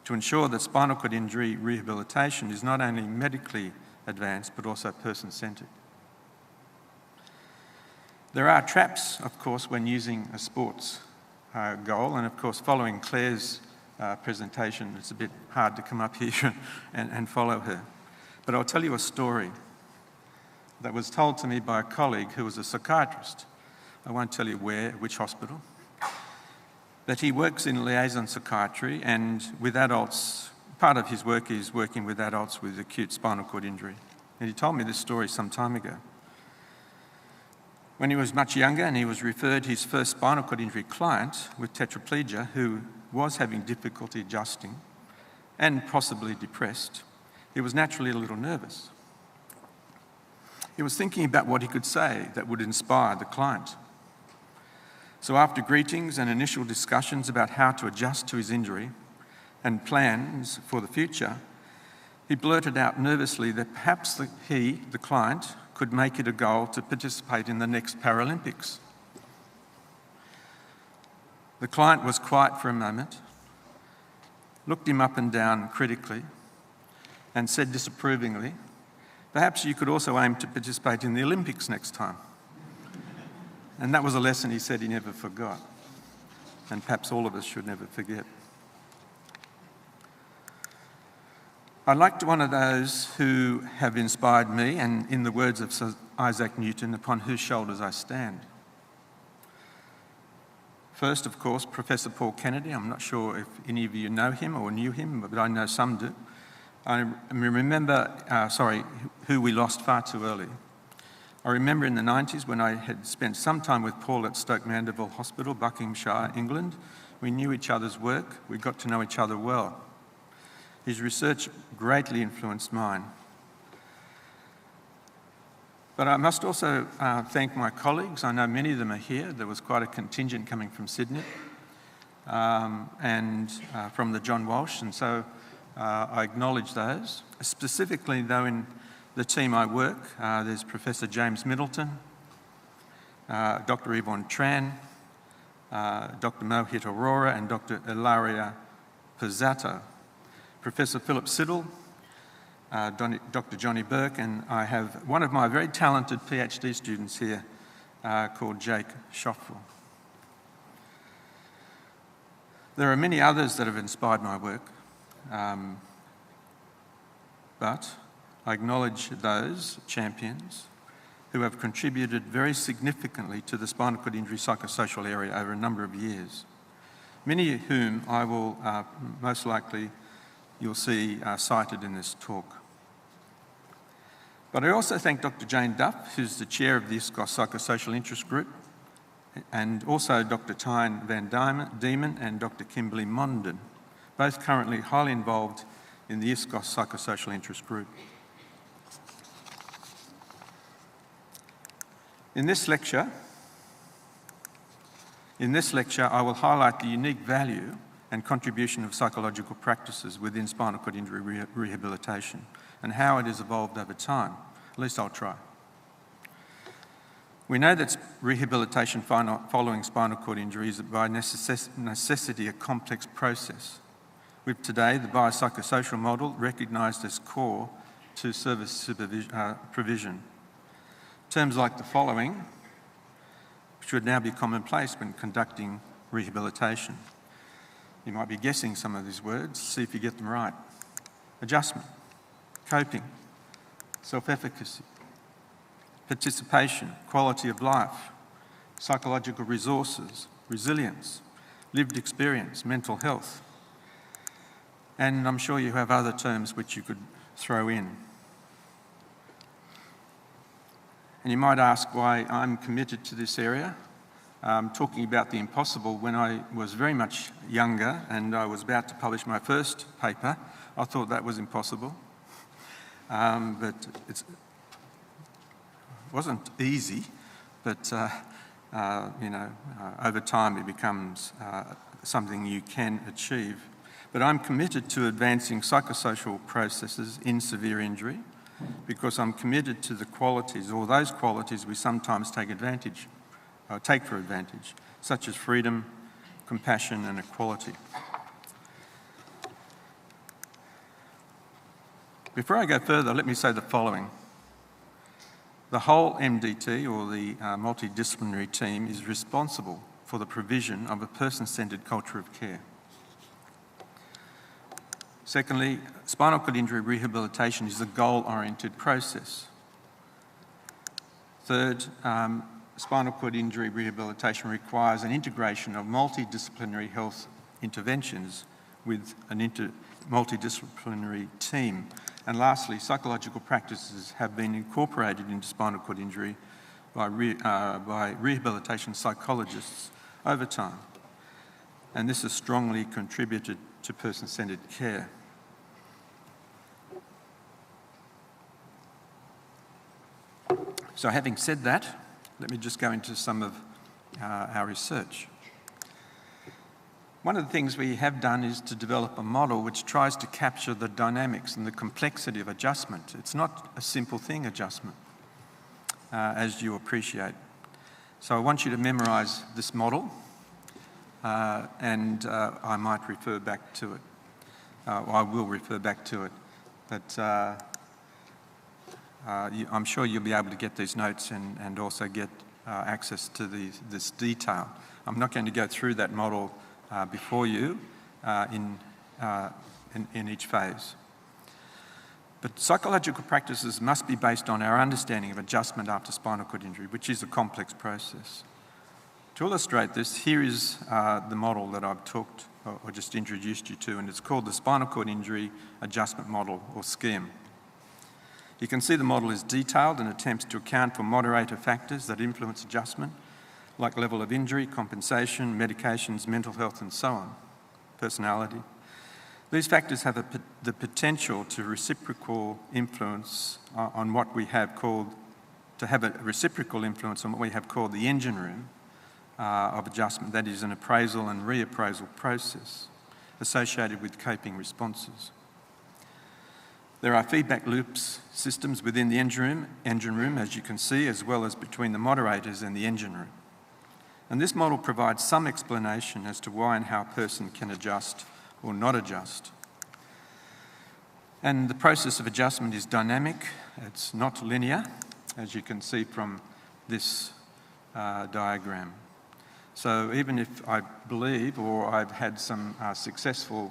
to ensure that spinal cord injury rehabilitation is not only medically advanced but also person-centred? There are traps, of course, when using a sports goal, and of course, following Claire's presentation, it's a bit hard to come up here and follow her. But I'll tell you a story that was told to me by a colleague who was a psychiatrist. I won't tell you where, which hospital. But he works in liaison psychiatry, and with adults, part of his work is working with adults with acute spinal cord injury. And he told me this story some time ago. When he was much younger and he was referred his first spinal cord injury client with tetraplegia who was having difficulty adjusting and possibly depressed, he was naturally a little nervous. He was thinking about what he could say that would inspire the client. So after greetings and initial discussions about how to adjust to his injury and plans for the future, he blurted out nervously that perhaps the client, could make it a goal to participate in the next Paralympics. The client was quiet for a moment, looked him up and down critically, and said disapprovingly, "Perhaps you could also aim to participate in the Olympics next time." And that was a lesson he said he never forgot, and perhaps all of us should never forget. I liked one of those who have inspired me, and in the words of Sir Isaac Newton, upon whose shoulders I stand. First, of course, Professor Paul Kennedy. I'm not sure if any of you know him or knew him, but I know some do. I remember, who we lost far too early. I remember in the 90s when I had spent some time with Paul at Stoke Mandeville Hospital, Buckinghamshire, England. We knew each other's work. We got to know each other well. His research greatly influenced mine. But I must also thank my colleagues. I know many of them are here. There was quite a contingent coming from Sydney and from the John Walsh, and so I acknowledge those. Specifically, though, in the team I work, there's Professor James Middleton, Dr. Yvonne Tran, Dr. Mohit Aurora, and Dr. Ilaria Pizzato. Professor Philip Siddle, Dr. Johnny Burke, and I have one of my very talented PhD students here called Jake Schoffel. There are many others that have inspired my work, but I acknowledge those champions who have contributed very significantly to the spinal cord injury psychosocial area over a number of years, many of whom I will most likely you'll see cited in this talk. But I also thank Dr. Jane Duff, who's the chair of the ISCOS Psychosocial Interest Group, and also Dr. Tyne Van Diemen and Dr. Kimberly Mondon, both currently highly involved in the ISCOS Psychosocial Interest Group. In this lecture, I will highlight the unique value and contribution of psychological practices within spinal cord injury rehabilitation and how it has evolved over time. At least I'll try. We know that rehabilitation following spinal cord injury is by necessity a complex process, with today the biopsychosocial model recognised as core to service provision. Terms like the following which would now be commonplace when conducting rehabilitation. You might be guessing some of these words, see if you get them right. Adjustment, coping, self-efficacy, participation, quality of life, psychological resources, resilience, lived experience, mental health. And I'm sure you have other terms which you could throw in. And you might ask why I'm committed to this area. Talking about the impossible, when I was very much younger and I was about to publish my first paper, I thought that was impossible. But it wasn't easy, but over time it becomes something you can achieve. But I'm committed to advancing psychosocial processes in severe injury because I'm committed to the qualities, or those qualities we sometimes take for advantage, such as freedom, compassion and equality. Before I go further, let me say the following. The whole MDT, or the multidisciplinary team, is responsible for the provision of a person-centred culture of care. Secondly, spinal cord injury rehabilitation is a goal-oriented process. Third, spinal cord injury rehabilitation requires an integration of multidisciplinary health interventions with a multidisciplinary team. And lastly, psychological practices have been incorporated into spinal cord injury by rehabilitation psychologists over time. And this has strongly contributed to person-centred care. So having said that, let me just go into some of our research. One of the things we have done is to develop a model which tries to capture the dynamics and the complexity of adjustment. It's not a simple thing, adjustment, as you appreciate. So I want you to memorise this model, and I might refer back to it. I will refer back to it, but I'm sure you'll be able to get these notes and also get access to this detail. I'm not going to go through that model before you in each phase. But psychological practices must be based on our understanding of adjustment after spinal cord injury, which is a complex process. To illustrate this, here is the model that I've talked or just introduced you to, and it's called the Spinal Cord Injury Adjustment Model, or SCIM. You can see the model is detailed and attempts to account for moderator factors that influence adjustment, like level of injury, compensation, medications, mental health, and so on, personality. These factors have the potential to reciprocal influence on what we have called, to have a reciprocal influence on what we have called the engine room of adjustment, that is an appraisal and reappraisal process associated with coping responses. There are feedback loops systems within the engine room, as you can see, as well as between the moderators and the engine room. And this model provides some explanation as to why and how a person can adjust or not adjust. And the process of adjustment is dynamic, it's not linear, as you can see from this diagram. So even if I believe, or I've had some successful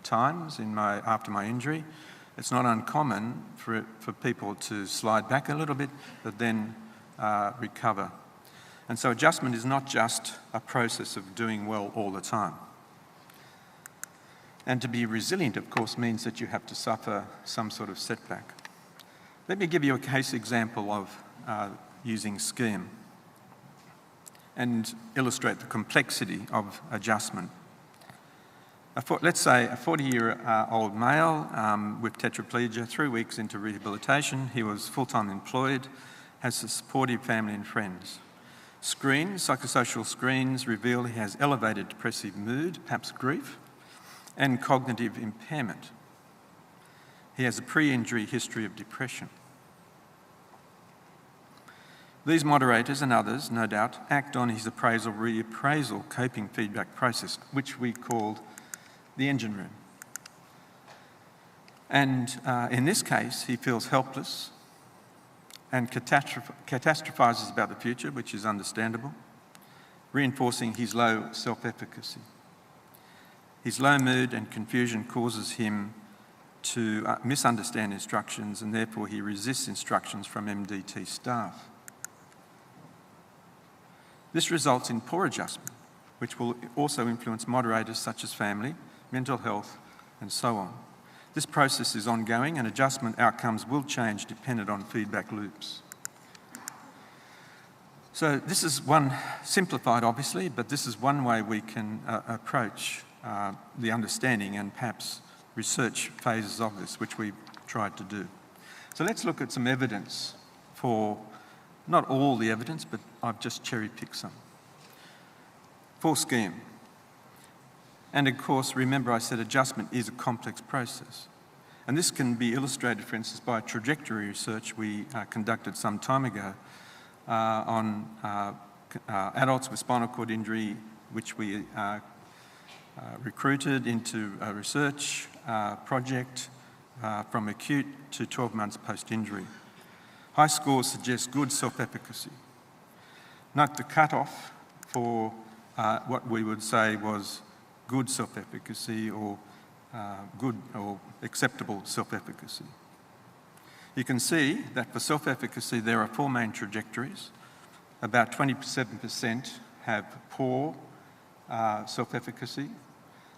times after my injury, it's not uncommon for people to slide back a little bit, but then recover. And so adjustment is not just a process of doing well all the time. And to be resilient, of course, means that you have to suffer some sort of setback. Let me give you a case example of using SCIM and illustrate the complexity of adjustment. Let's say a 40-year-old male with tetraplegia, 3 weeks into rehabilitation, he was full-time employed, has a supportive family and friends. Psychosocial screens reveal he has elevated depressive mood, perhaps grief, and cognitive impairment. He has a pre-injury history of depression. These moderators and others, no doubt, act on his appraisal-reappraisal coping feedback process, which we called the engine room. And in this case, he feels helpless and catastrophizes about the future, which is understandable, reinforcing his low self-efficacy. His low mood and confusion causes him to misunderstand instructions, and therefore he resists instructions from MDT staff. This results in poor adjustment, which will also influence moderators such as family, mental health, and so on. This process is ongoing, and adjustment outcomes will change dependent on feedback loops. So this is one, simplified obviously, but this is one way we can approach the understanding and perhaps research phases of this, which we've tried to do. So let's look at some evidence for, not all the evidence, but I've just cherry-picked some. For scheme. And of course, remember I said adjustment is a complex process. And this can be illustrated, for instance, by trajectory research we conducted some time ago on adults with spinal cord injury, which we recruited into a research project from acute to 12 months post-injury. High scores suggest good self-efficacy. Note the cutoff for what we would say was good self-efficacy or good or acceptable self-efficacy. You can see that for self-efficacy there are four main trajectories. About 27% have poor self-efficacy,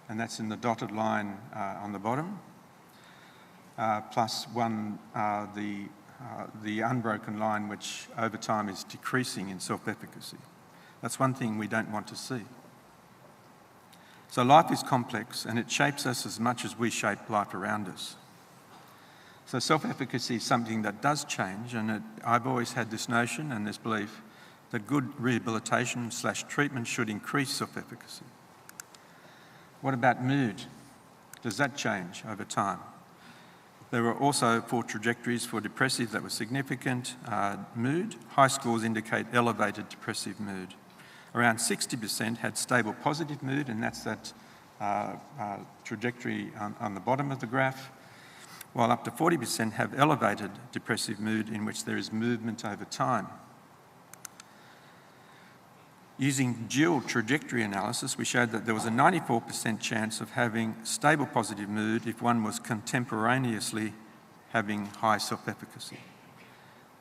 and that's in the dotted line on the bottom, plus one, the unbroken line, which over time is decreasing in self-efficacy. That's one thing we don't want to see. So life is complex, and it shapes us as much as we shape life around us. So self-efficacy is something that does change, and I've always had this notion and this belief that good rehabilitation/treatment should increase self-efficacy. What about mood? Does that change over time? There were also four trajectories for depressive that were significant. Mood, high scores indicate elevated depressive mood. Around 60% had stable positive mood, and that's that trajectory on the bottom of the graph, while up to 40% have elevated depressive mood in which there is movement over time. Using dual trajectory analysis, we showed that there was a 94% chance of having stable positive mood if one was contemporaneously having high self-efficacy.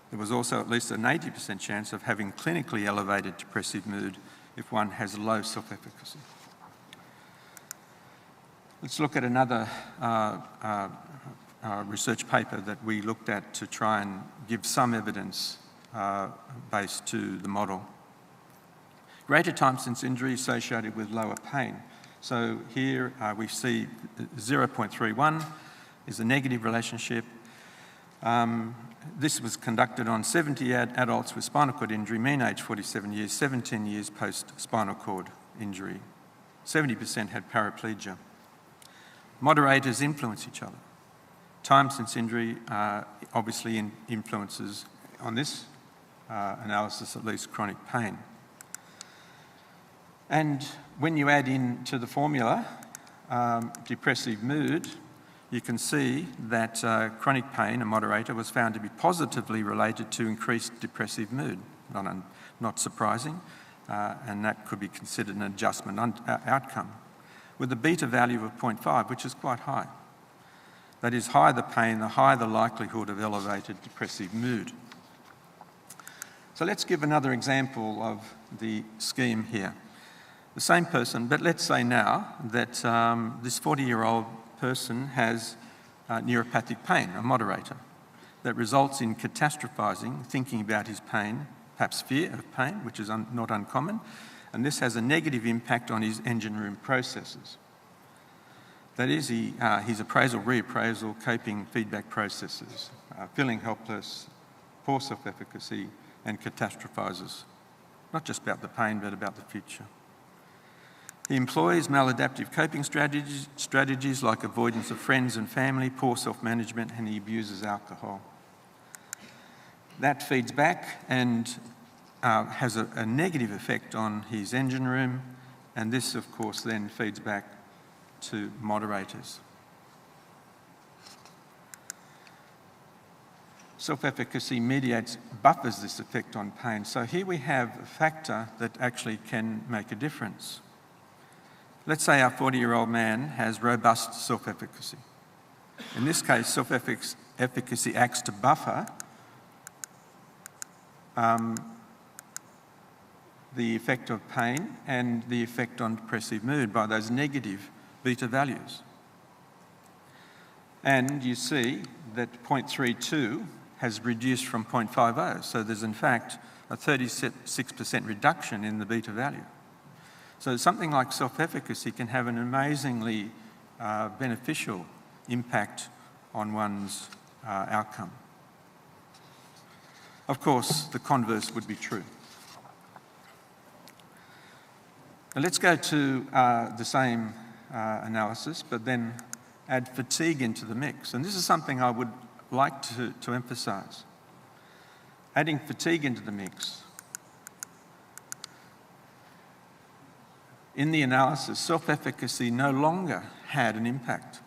There was also at least an 80% chance of having clinically elevated depressive mood if one has low self-efficacy. Let's look at another research paper that we looked at to try and give some evidence based to the model. Greater time since injury associated with lower pain. So here we see 0.31 is a negative relationship. This was conducted on 70 adults with spinal cord injury, mean age 47 years, 17 years post-spinal cord injury. 70% had paraplegia. Moderators influence each other. Time since injury obviously influences, on this analysis at least, chronic pain. And when you add in to the formula depressive mood, you can see that chronic pain, a moderator, was found to be positively related to increased depressive mood. Not surprising, and that could be considered an adjustment outcome, with a beta value of 0.5, which is quite high. That is, higher the pain, the higher the likelihood of elevated depressive mood. So let's give another example of the scheme here. The same person, but let's say now that this 40-year-old person has neuropathic pain, a moderator, that results in catastrophizing, thinking about his pain, perhaps fear of pain, which is not uncommon, and this has a negative impact on his engine room processes. That is, his appraisal, reappraisal, coping, feedback processes, feeling helpless, poor self-efficacy, and catastrophizes, not just about the pain, but about the future. He employs maladaptive coping strategies like avoidance of friends and family, poor self-management, and he abuses alcohol. That feeds back and has a negative effect on his engine room, and this, of course, then feeds back to moderators. self-efficacy buffers this effect on pain. So here we have a factor that actually can make a difference. Let's say our 40-year-old man has robust self-efficacy. In this case, self-efficacy acts to buffer the effect of pain and the effect on depressive mood by those negative beta values. And you see that 0.32 has reduced from 0.50, so there's in fact a 36% reduction in the beta value. So something like self-efficacy can have an amazingly beneficial impact on one's outcome. Of course, the converse would be true. Now let's go to the same analysis, but then add fatigue into the mix. And this is something I would like to emphasise. Adding fatigue into the mix. In the analysis, self-efficacy no longer had an impact.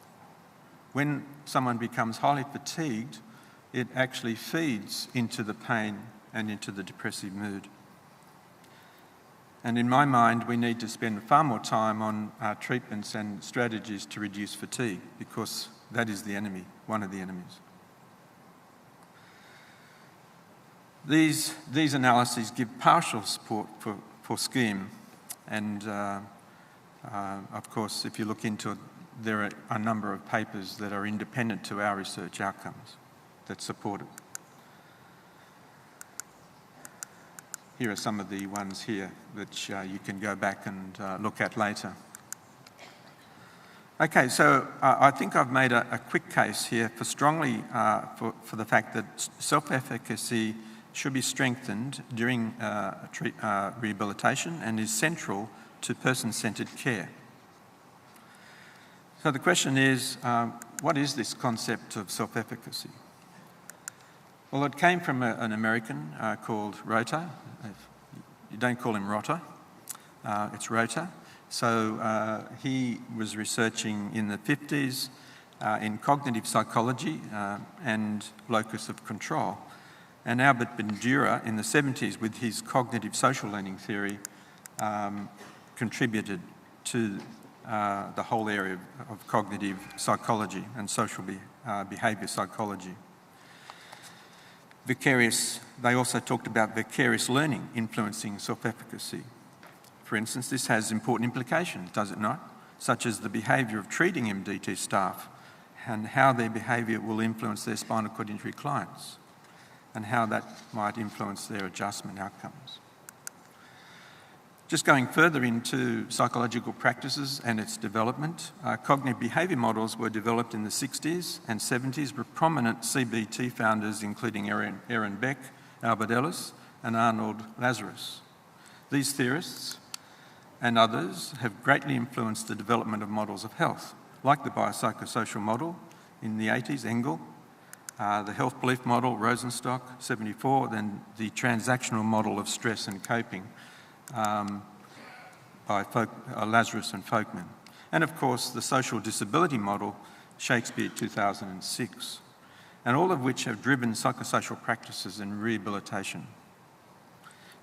When someone becomes highly fatigued, it actually feeds into the pain and into the depressive mood. And in my mind, we need to spend far more time on treatments and strategies to reduce fatigue, because that is the enemy, one of the enemies. These analyses give partial support for scheme, and of course, if you look into it, there are a number of papers that are independent to our research outcomes that support it. Here are some of the ones here that you can go back and look at later. Okay, so I think I've made a quick case here for strongly for the fact that self-efficacy should be strengthened during rehabilitation and is central to person-centred care. So the question is, what is this concept of self-efficacy? Well, it came from an American called Rota. You don't call him Rotter, it's Rota. So he was researching in the 50s in cognitive psychology and locus of control. And Albert Bandura in the 70s with his cognitive social learning theory contributed to the whole area of cognitive psychology and social behaviour psychology. They also talked about vicarious learning influencing self-efficacy. For instance, this has important implications, does it not? Such as the behaviour of treating MDT staff and how their behaviour will influence their spinal cord injury clients and how that might influence their adjustment outcomes. Just going further into psychological practices and its development, cognitive behaviour models were developed in the 60s and 70s with prominent CBT founders including Aaron Beck, Albert Ellis and Arnold Lazarus. These theorists and others have greatly influenced the development of models of health, like the biopsychosocial model in the 80s, Engel, the health belief model, Rosenstock, 74, then the transactional model of stress and coping, by Lazarus and Folkman. And of course, the social disability model, Shakespeare 2006, and all of which have driven psychosocial practices and rehabilitation.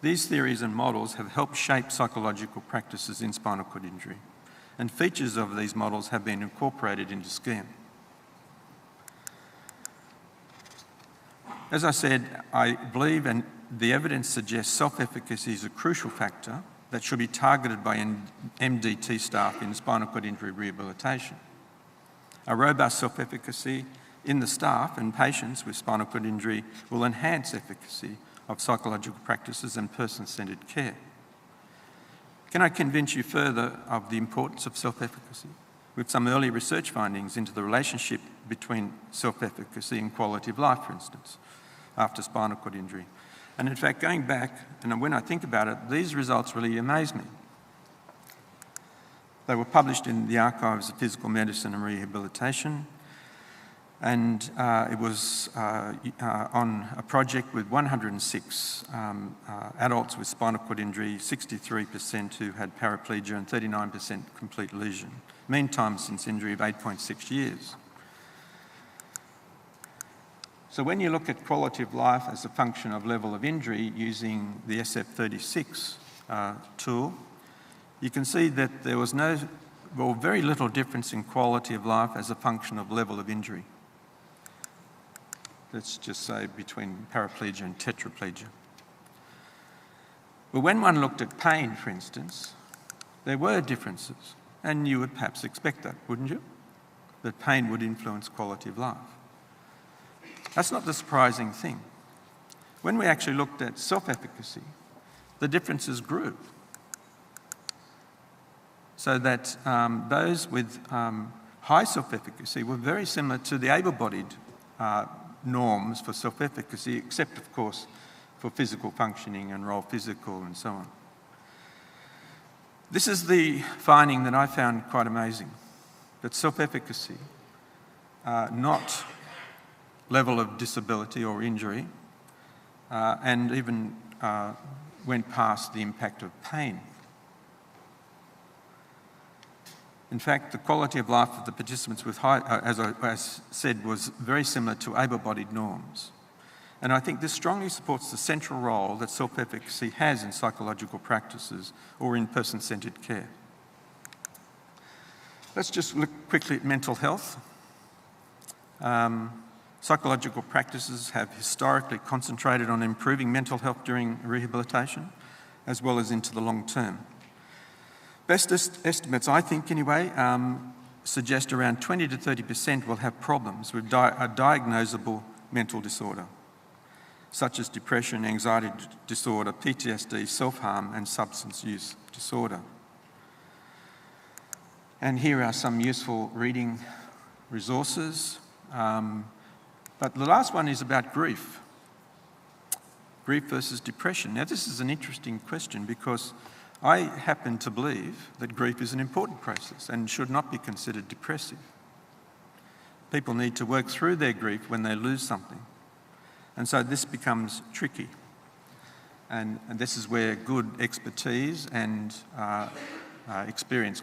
These theories and models have helped shape psychological practices in spinal cord injury, and features of these models have been incorporated into scheme. As I said, I believe and the evidence suggests self-efficacy is a crucial factor that should be targeted by MDT staff in spinal cord injury rehabilitation. A robust self-efficacy in the staff and patients with spinal cord injury will enhance efficacy of psychological practices and person-centred care. Can I convince you further of the importance of self-efficacy with some early research findings into the relationship between self-efficacy and quality of life, for instance, after spinal cord injury? And in fact, going back, and when I think about it, these results really amaze me. They were published in the Archives of Physical Medicine and Rehabilitation, and it was on a project with 106 adults with spinal cord injury, 63% who had paraplegia and 39% complete lesion. Mean time since injury of 8.6 years. So when you look at quality of life as a function of level of injury using the SF36 tool, you can see that there was very little difference in quality of life as a function of level of injury. Let's just say between paraplegia and tetraplegia. But when one looked at pain, for instance, there were differences, and you would perhaps expect that, wouldn't you? That pain would influence quality of life. That's not the surprising thing. When we actually looked at self-efficacy, the differences grew. So that those with high self-efficacy were very similar to the able-bodied norms for self-efficacy, except, of course, for physical functioning and role physical and so on. This is the finding that I found quite amazing, that self-efficacy, not level of disability or injury, and even went past the impact of pain. In fact, the quality of life of the participants with high, as I said, was very similar to able-bodied norms. And I think this strongly supports the central role that self-efficacy has in psychological practices or in person-centred care. Let's just look quickly at mental health. Psychological practices have historically concentrated on improving mental health during rehabilitation, as well as into the long term. Best estimates, I think anyway, suggest around 20 to 30% will have problems with a diagnosable mental disorder, such as depression, anxiety disorder, PTSD, self-harm and substance use disorder. And here are some useful reading resources. But the last one is about grief. Grief versus depression. Now this is an interesting question because I happen to believe that grief is an important process and should not be considered depressive. People need to work through their grief when they lose something. And so this becomes tricky. And this is where good expertise and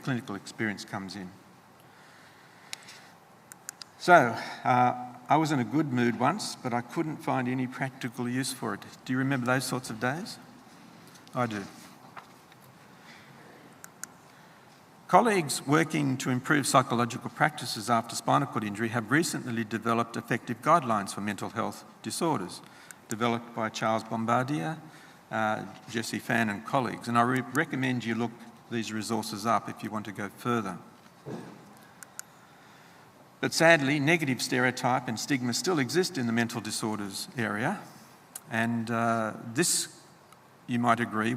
clinical experience comes in. So, I was in a good mood once, but I couldn't find any practical use for it. Do you remember those sorts of days? I do. Colleagues working to improve psychological practices after spinal cord injury have recently developed effective guidelines for mental health disorders, developed by Charles Bombardier, Jesse Fan and colleagues. And I recommend you look these resources up if you want to go further. But sadly, negative stereotype and stigma still exist in the mental disorders area, and this, you might agree,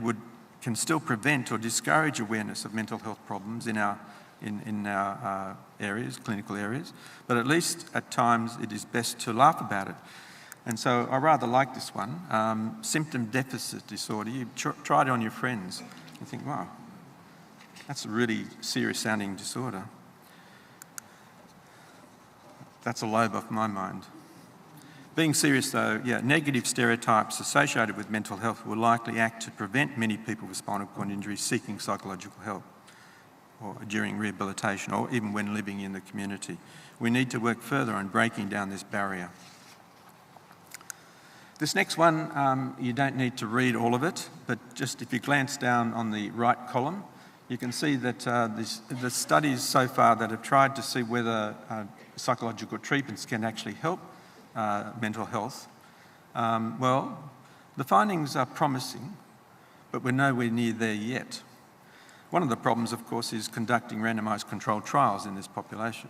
can still prevent or discourage awareness of mental health problems in our areas, clinical areas, but at least at times it is best to laugh about it. And so I rather like this one, symptom deficit disorder. You try it on your friends and think, wow, that's a really serious sounding disorder. That's a lobe off my mind. Being serious though, negative stereotypes associated with mental health will likely act to prevent many people with spinal cord injury seeking psychological help or during rehabilitation or even when living in the community. We need to work further on breaking down this barrier. This next one, you don't need to read all of it, but just if you glance down on the right column, you can see that the studies so far that have tried to see whether psychological treatments can actually help mental health, well, the findings are promising, but we're nowhere near there yet. One of the problems, of course, is conducting randomised controlled trials in this population.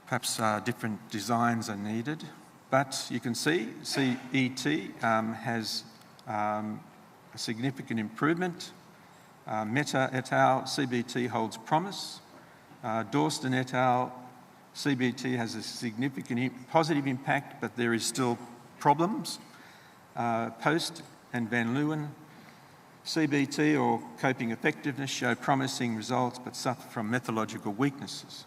Perhaps different designs are needed, but you can see CET has a significant improvement. Mehta et al., CBT holds promise. Dawson et al., CBT has a significant positive impact, but there is still problems. Post and Van Leeuwen, CBT or coping effectiveness show promising results but suffer from methodological weaknesses.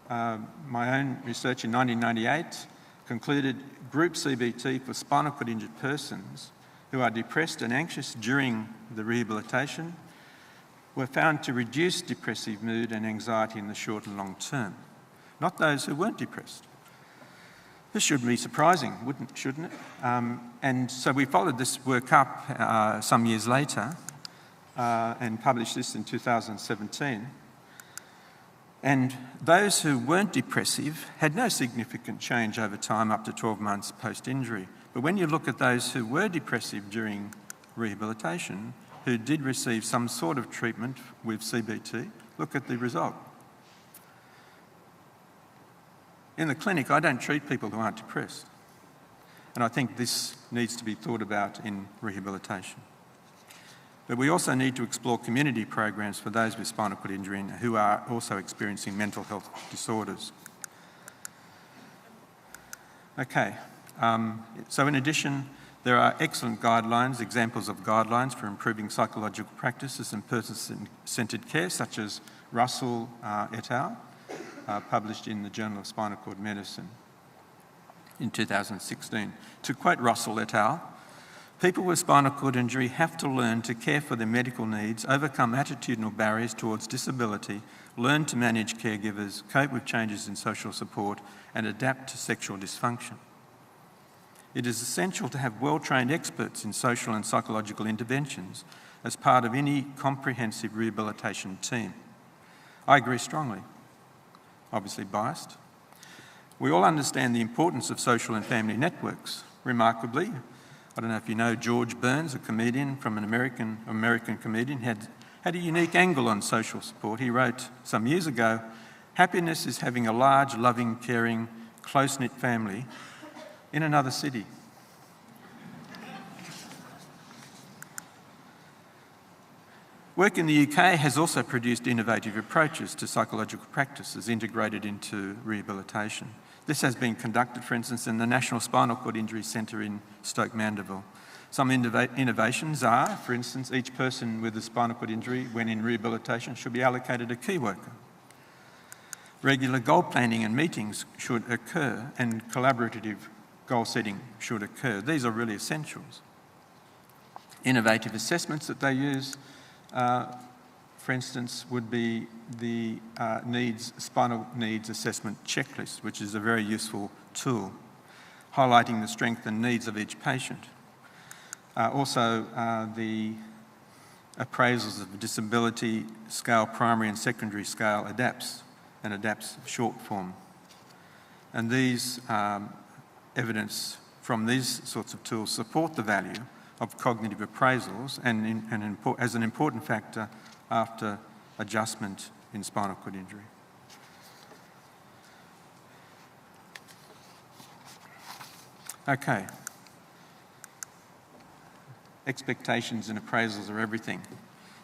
My own research in 1998 concluded group CBT for spinal cord injured persons who are depressed and anxious during the rehabilitation were found to reduce depressive mood and anxiety in the short and long term, not those who weren't depressed. This should be surprising, shouldn't it? And so we followed this work up some years later and published this in 2017. And those who weren't depressive had no significant change over time up to 12 months post-injury. But when you look at those who were depressive during rehabilitation, who did receive some sort of treatment with CBT, look at the result. In the clinic, I don't treat people who aren't depressed. And I think this needs to be thought about in rehabilitation. But we also need to explore community programs for those with spinal cord injury and who are also experiencing mental health disorders. Okay, so in addition, there are excellent guidelines, examples of guidelines for improving psychological practices and person-centred care, such as Russell et al., published in the Journal of Spinal Cord Medicine in 2016. To quote Russell et al., people with spinal cord injury have to learn to care for their medical needs, overcome attitudinal barriers towards disability, learn to manage caregivers, cope with changes in social support, and adapt to sexual dysfunction. It is essential to have well-trained experts in social and psychological interventions as part of any comprehensive rehabilitation team. I agree strongly, obviously biased. We all understand the importance of social and family networks. Remarkably, I don't know if you know George Burns, a comedian from an American comedian, had a unique angle on social support. He wrote some years ago, "Happiness is having a large, loving, caring, close-knit family in another city." Work in the UK has also produced innovative approaches to psychological practices integrated into rehabilitation. This has been conducted, for instance, in the National Spinal Cord Injury Centre in Stoke Mandeville. Some innovations are, for instance, each person with a spinal cord injury when in rehabilitation should be allocated a key worker. Regular goal planning and meetings should occur, and collaborative goal setting should occur. These are really essentials. Innovative assessments that they use, for instance, would be the spinal needs assessment checklist, which is a very useful tool, highlighting the strength and needs of each patient. Also, the appraisals of disability scale, primary and secondary scale, adapts short form. And these evidence from these sorts of tools support the value of cognitive appraisals and as an important factor after adjustment in spinal cord injury. Okay. Expectations and appraisals are everything.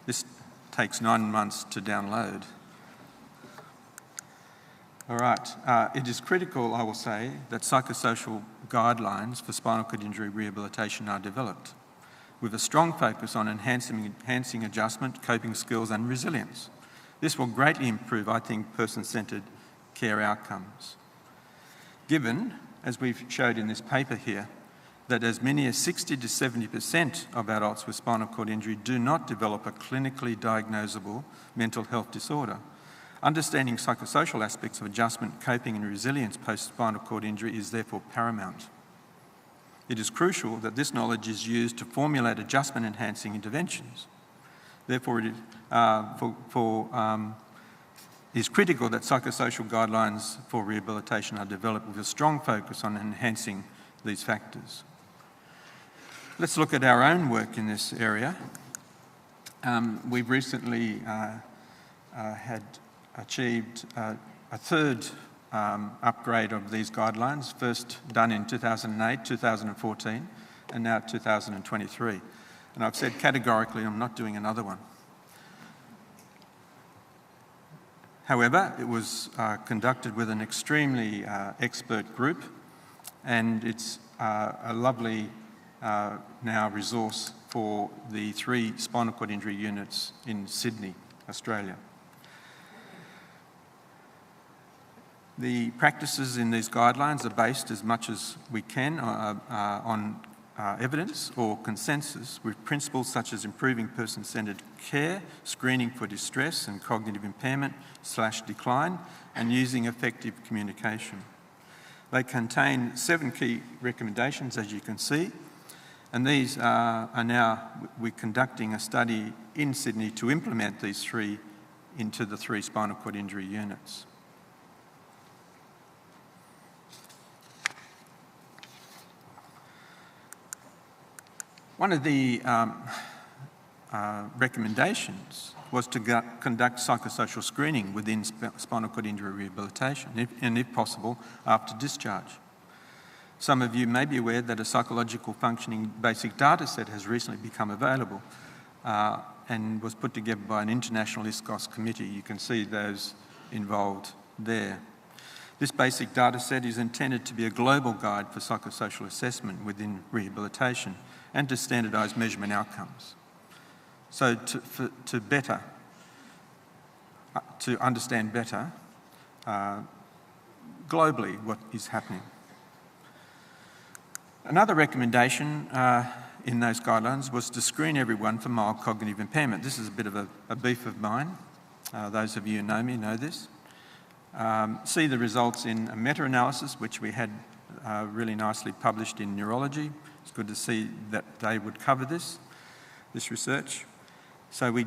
This takes 9 months to download. All right. It is critical, I will say, that psychosocial guidelines for spinal cord injury rehabilitation are developed, with a strong focus on enhancing adjustment, coping skills and resilience. This will greatly improve, I think, person-centred care outcomes. Given, as we've showed in this paper here, that as many as 60 to 70% of adults with spinal cord injury do not develop a clinically diagnosable mental health disorder, understanding psychosocial aspects of adjustment, coping and resilience post-spinal cord injury is therefore paramount. It is crucial that this knowledge is used to formulate adjustment-enhancing interventions. Therefore, it is critical that psychosocial guidelines for rehabilitation are developed with a strong focus on enhancing these factors. Let's look at our own work in this area. We've recently had achieved a third upgrade of these guidelines, first done in 2008, 2014, and now 2023. And I've said categorically I'm not doing another one. However, it was conducted with an extremely expert group, and it's a lovely now resource for the 3 spinal cord injury units in Sydney, Australia. The practices in these guidelines are based as much as we can on evidence or consensus, with principles such as improving person-centred care, screening for distress and cognitive impairment / decline, and using effective communication. They contain 7 key recommendations, as you can see, and these are now, we're conducting a study in Sydney to implement these 3 into the 3 spinal cord injury units. One of the recommendations was to conduct psychosocial screening within spinal cord injury rehabilitation, and if possible, after discharge. Some of you may be aware that a psychological functioning basic data set has recently become available and was put together by an international ISCOS committee. You can see those involved there. This basic data set is intended to be a global guide for psychosocial assessment within rehabilitation and to standardise measurement outcomes. So to understand better globally what is happening. Another recommendation in those guidelines was to screen everyone for mild cognitive impairment. This is a bit of a beef of mine. Those of you who know me know this. See the results in a meta-analysis, which we had really nicely published in Neurology. It's good to see that they would cover this research. So we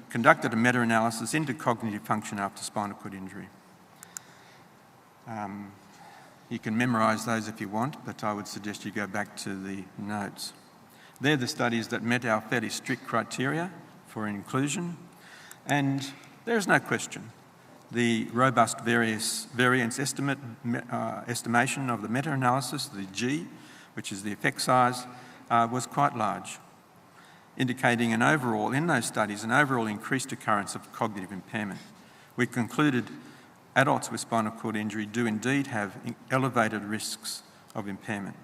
conducted a meta-analysis into cognitive function after spinal cord injury. You can memorise those if you want, but I would suggest you go back to the notes. They're the studies that met our fairly strict criteria for inclusion, and there is no question. The robust variance estimation of the meta-analysis, the G, which is the effect size, was quite large, indicating in those studies, an overall increased occurrence of cognitive impairment. We concluded adults with spinal cord injury do indeed have elevated risks of impairment.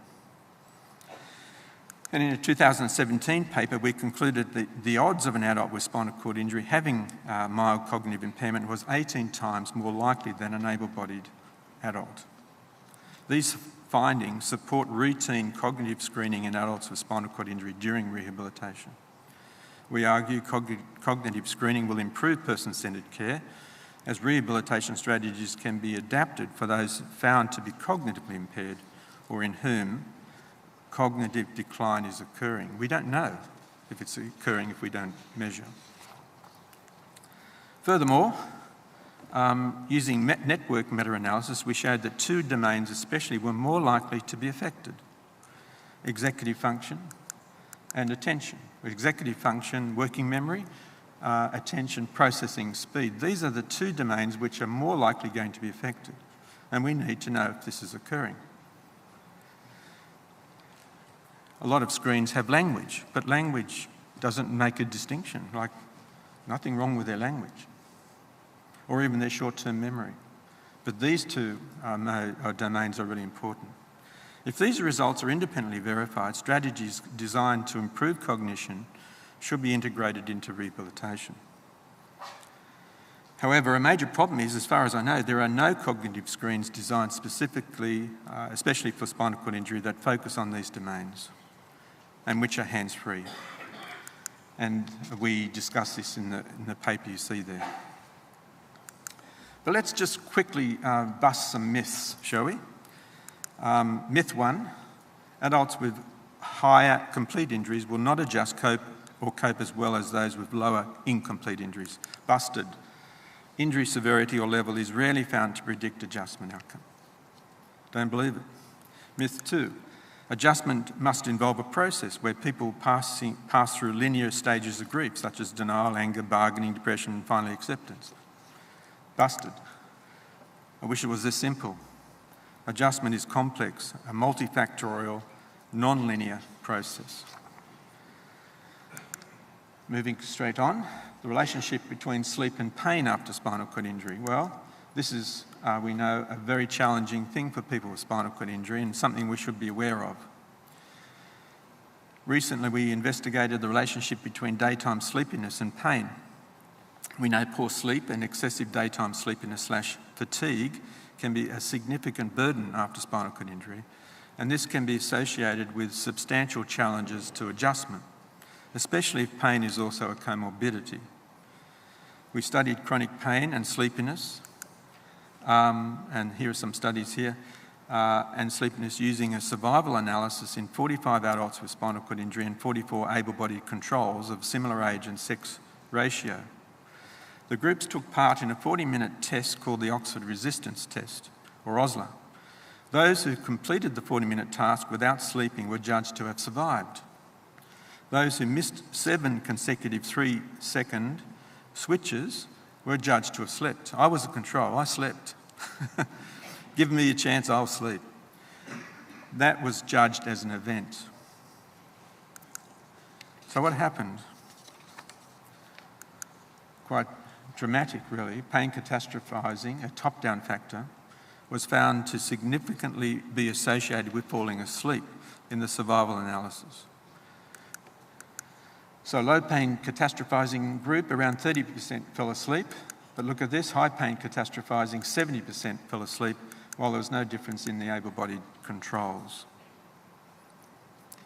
And in a 2017 paper, we concluded that the odds of an adult with spinal cord injury having mild cognitive impairment was 18 times more likely than an able-bodied adult. These findings support routine cognitive screening in adults with spinal cord injury during rehabilitation. We argue cognitive screening will improve person-centred care, as rehabilitation strategies can be adapted for those found to be cognitively impaired or in whom cognitive decline is occurring. We don't know if it's occurring if we don't measure. Furthermore, using network meta-analysis, we showed that 2 domains especially were more likely to be affected: executive function and attention. Executive function, working memory, attention, processing speed. These are the 2 domains which are more likely going to be affected, and we need to know if this is occurring. A lot of screens have language, but language doesn't make a distinction, like nothing wrong with their language, or even their short-term memory. But these 2 domains are really important. If these results are independently verified, strategies designed to improve cognition should be integrated into rehabilitation. However, a major problem is, as far as I know, there are no cognitive screens designed specifically, especially for spinal cord injury, that focus on these domains and which are hands-free. And we discuss this in the paper you see there. But let's just quickly bust some myths, shall we? Myth 1, adults with higher complete injuries will not adjust, cope as well as those with lower incomplete injuries. Busted. Injury severity or level is rarely found to predict adjustment outcome. Don't believe it. Myth 2, adjustment must involve a process where people pass through linear stages of grief, such as denial, anger, bargaining, depression, and finally acceptance. Busted. I wish it was this simple. Adjustment is complex, a multifactorial, non-linear process. Moving straight on, the relationship between sleep and pain after spinal cord injury. Well, this is, we know, a very challenging thing for people with spinal cord injury and something we should be aware of. Recently, we investigated the relationship between daytime sleepiness and pain. We know poor sleep and excessive daytime sleepiness/fatigue can be a significant burden after spinal cord injury, and this can be associated with substantial challenges to adjustment, especially if pain is also a comorbidity. We studied chronic pain and sleepiness, and here are some studies here. and sleepiness using a survival analysis in 45 adults with spinal cord injury and 44 able-bodied controls of similar age and sex ratio. The groups took part in a 40-minute test called the Oxford Resistance Test, or OSLA. Those who completed the 40-minute task without sleeping were judged to have survived. Those who missed 7 consecutive 3-second switches were judged to have slept. I was a control, I slept. Give me a chance, I'll sleep. That was judged as an event. So what happened? Quite dramatic, really. Pain catastrophizing, a top-down factor, was found to significantly be associated with falling asleep in the survival analysis. So low pain catastrophizing group, around 30% fell asleep. But look at this, high pain catastrophizing, 70% fell asleep, while there was no difference in the able-bodied controls.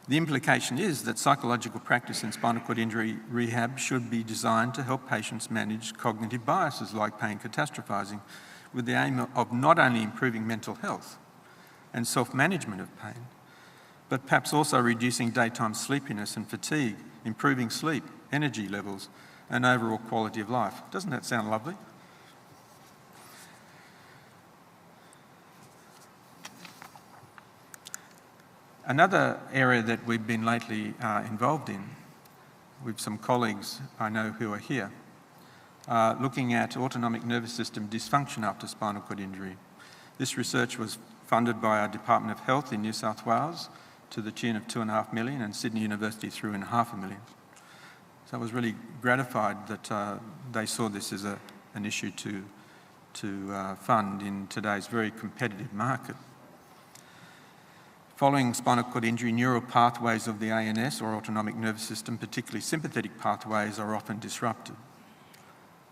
The implication is that psychological practice in spinal cord injury rehab should be designed to help patients manage cognitive biases like pain catastrophizing, with the aim of not only improving mental health and self-management of pain, but perhaps also reducing daytime sleepiness and fatigue, improving sleep, energy levels, and overall quality of life. Doesn't that sound lovely? Another area that we've been lately involved in, with some colleagues I know who are here, looking at autonomic nervous system dysfunction after spinal cord injury. This research was funded by our Department of Health in New South Wales to the tune of $2.5 million, and Sydney University threw in $500,000. So I was really gratified that they saw this as an issue to fund in today's very competitive market. Following spinal cord injury, neural pathways of the ANS, or autonomic nervous system, particularly sympathetic pathways, are often disrupted.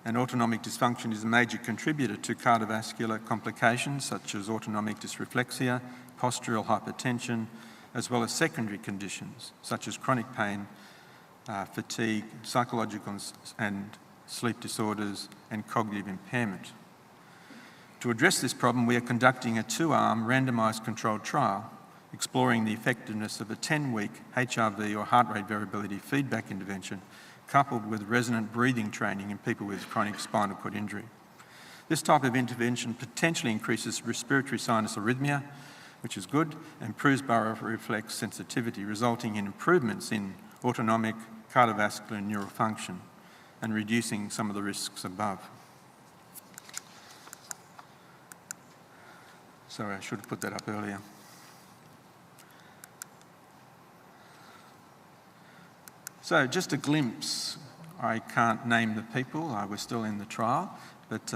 And autonomic dysfunction is a major contributor to cardiovascular complications such as autonomic dysreflexia, postural hypertension, as well as secondary conditions such as chronic pain, fatigue, psychological and sleep disorders, and cognitive impairment. To address this problem, we are conducting a 2-arm randomised controlled trial exploring the effectiveness of a 10-week HRV, or heart rate variability feedback intervention, coupled with resonant breathing training in people with chronic spinal cord injury. This type of intervention potentially increases respiratory sinus arrhythmia, which is good, and improves baroreflex sensitivity, resulting in improvements in autonomic, cardiovascular and neural function, and reducing some of the risks above. Sorry, I should have put that up earlier. So just a glimpse. I can't name the people, we're still in the trial, but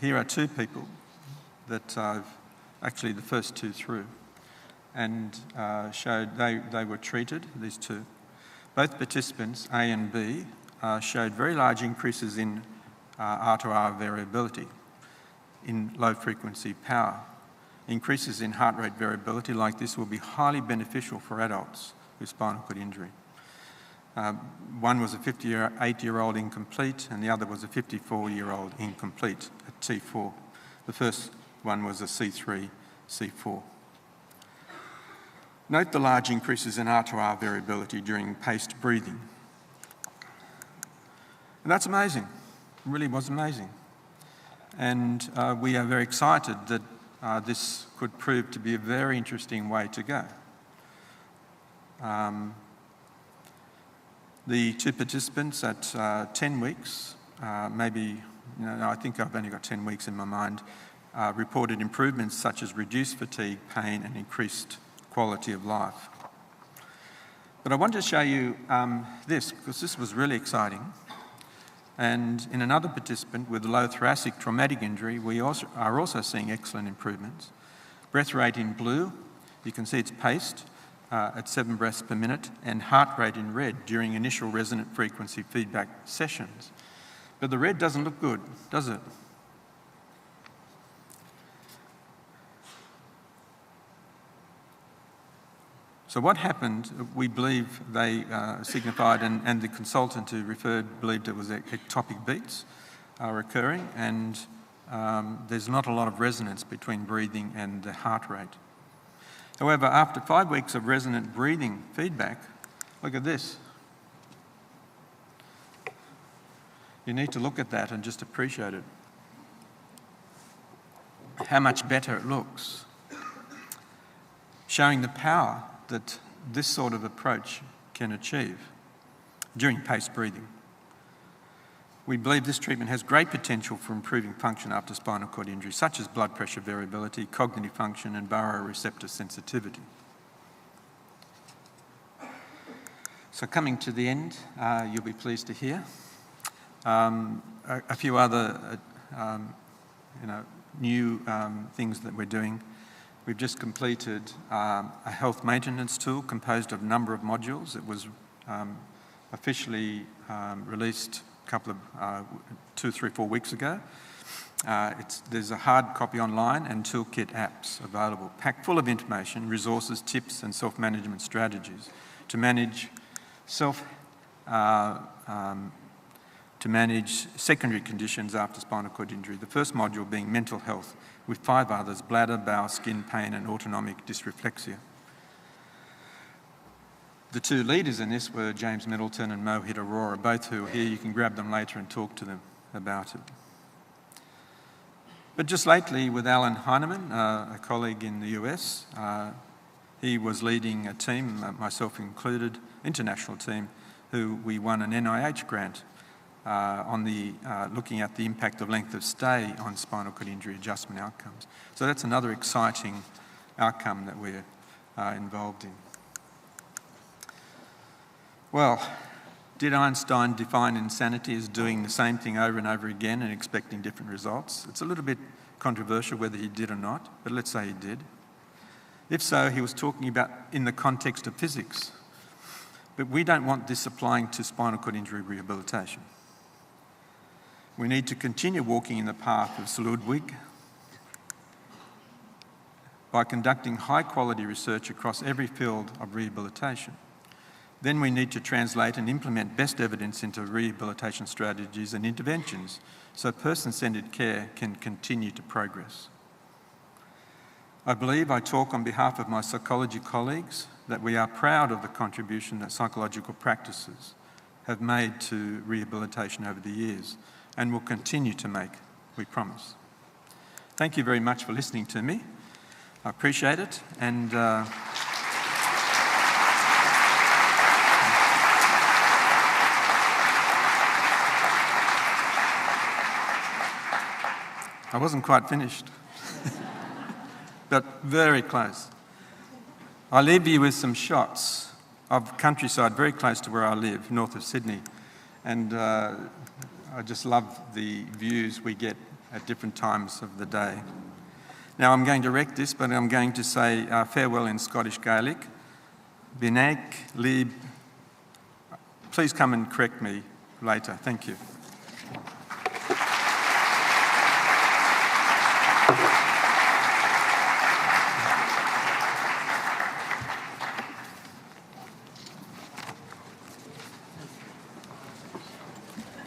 here are 2 people that I've actually the first 2 through, and showed they were treated, these 2. Both participants, A and B, showed very large increases in R2R variability in low frequency power. Increases in heart rate variability like this will be highly beneficial for adults with spinal cord injury. One was a 58-year-old incomplete, and the other was a 54-year-old incomplete at T4. The first one was a C3, C4. Note the large increases in R2R variability during paced breathing. And that's amazing. It really was amazing. And we are very excited that this could prove to be a very interesting way to go. The 2 participants at 10 weeks, I think I've only got 10 weeks in my mind, reported improvements such as reduced fatigue, pain, and increased quality of life. But I want to show you this, because this was really exciting. And in another participant with low thoracic traumatic injury, we are also seeing excellent improvements. Breath rate in blue, you can see it's paced at 7 breaths per minute, and heart rate in red during initial resonant frequency feedback sessions. But the red doesn't look good, does it? So what happened, we believe they signified, and the consultant who referred believed it was ectopic beats are occurring, and there's not a lot of resonance between breathing and the heart rate. However, after 5 weeks of resonant breathing feedback, look at this. You need to look at that and just appreciate it. How much better it looks. Showing the power that this sort of approach can achieve during paced breathing. We believe this treatment has great potential for improving function after spinal cord injury, such as blood pressure variability, cognitive function, and baroreceptor sensitivity. So coming to the end, you'll be pleased to hear a few other new things that we're doing. We've just completed a health maintenance tool composed of a number of modules. It was officially released a couple of 2, 3, 4 weeks ago. There's a hard copy online and toolkit apps available, packed full of information, resources, tips, and self-management strategies to manage secondary conditions after spinal cord injury. The first module being mental health, with 5 others: bladder, bowel, skin pain, and autonomic dysreflexia. The 2 leaders in this were James Middleton and Mohit Arora, both who are here. You can grab them later and talk to them about it. But just lately, with Alan Heinemann, a colleague in the US, he was leading a team, myself included, international team, who we won an NIH grant on looking at the impact of length of stay on spinal cord injury adjustment outcomes. So that's another exciting outcome that we're involved in. Well, did Einstein define insanity as doing the same thing over and over again and expecting different results? It's a little bit controversial whether he did or not, but let's say he did. If so, he was talking about in the context of physics. But we don't want this applying to spinal cord injury rehabilitation. We need to continue walking in the path of Ludwig by conducting high-quality research across every field of rehabilitation. Then we need to translate and implement best evidence into rehabilitation strategies and interventions so person-centred care can continue to progress. I believe I talk on behalf of my psychology colleagues that we are proud of the contribution that psychological practices have made to rehabilitation over the years and will continue to make, we promise. Thank you very much for listening to me. I appreciate it, and I wasn't quite finished, but very close. I'll leave you with some shots of countryside very close to where I live, north of Sydney. And I just love the views we get at different times of the day. Now I'm going to wreck this, but I'm going to say farewell in Scottish Gaelic. Binag, Lib. Please come and correct me later. Thank you.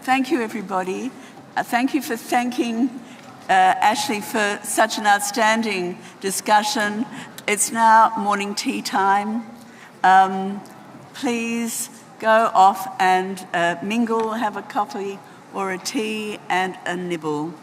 Thank you, everybody. Thank you for thanking Ashley for such an outstanding discussion. It's now morning tea time. Please go off and mingle, have a coffee or a tea and a nibble.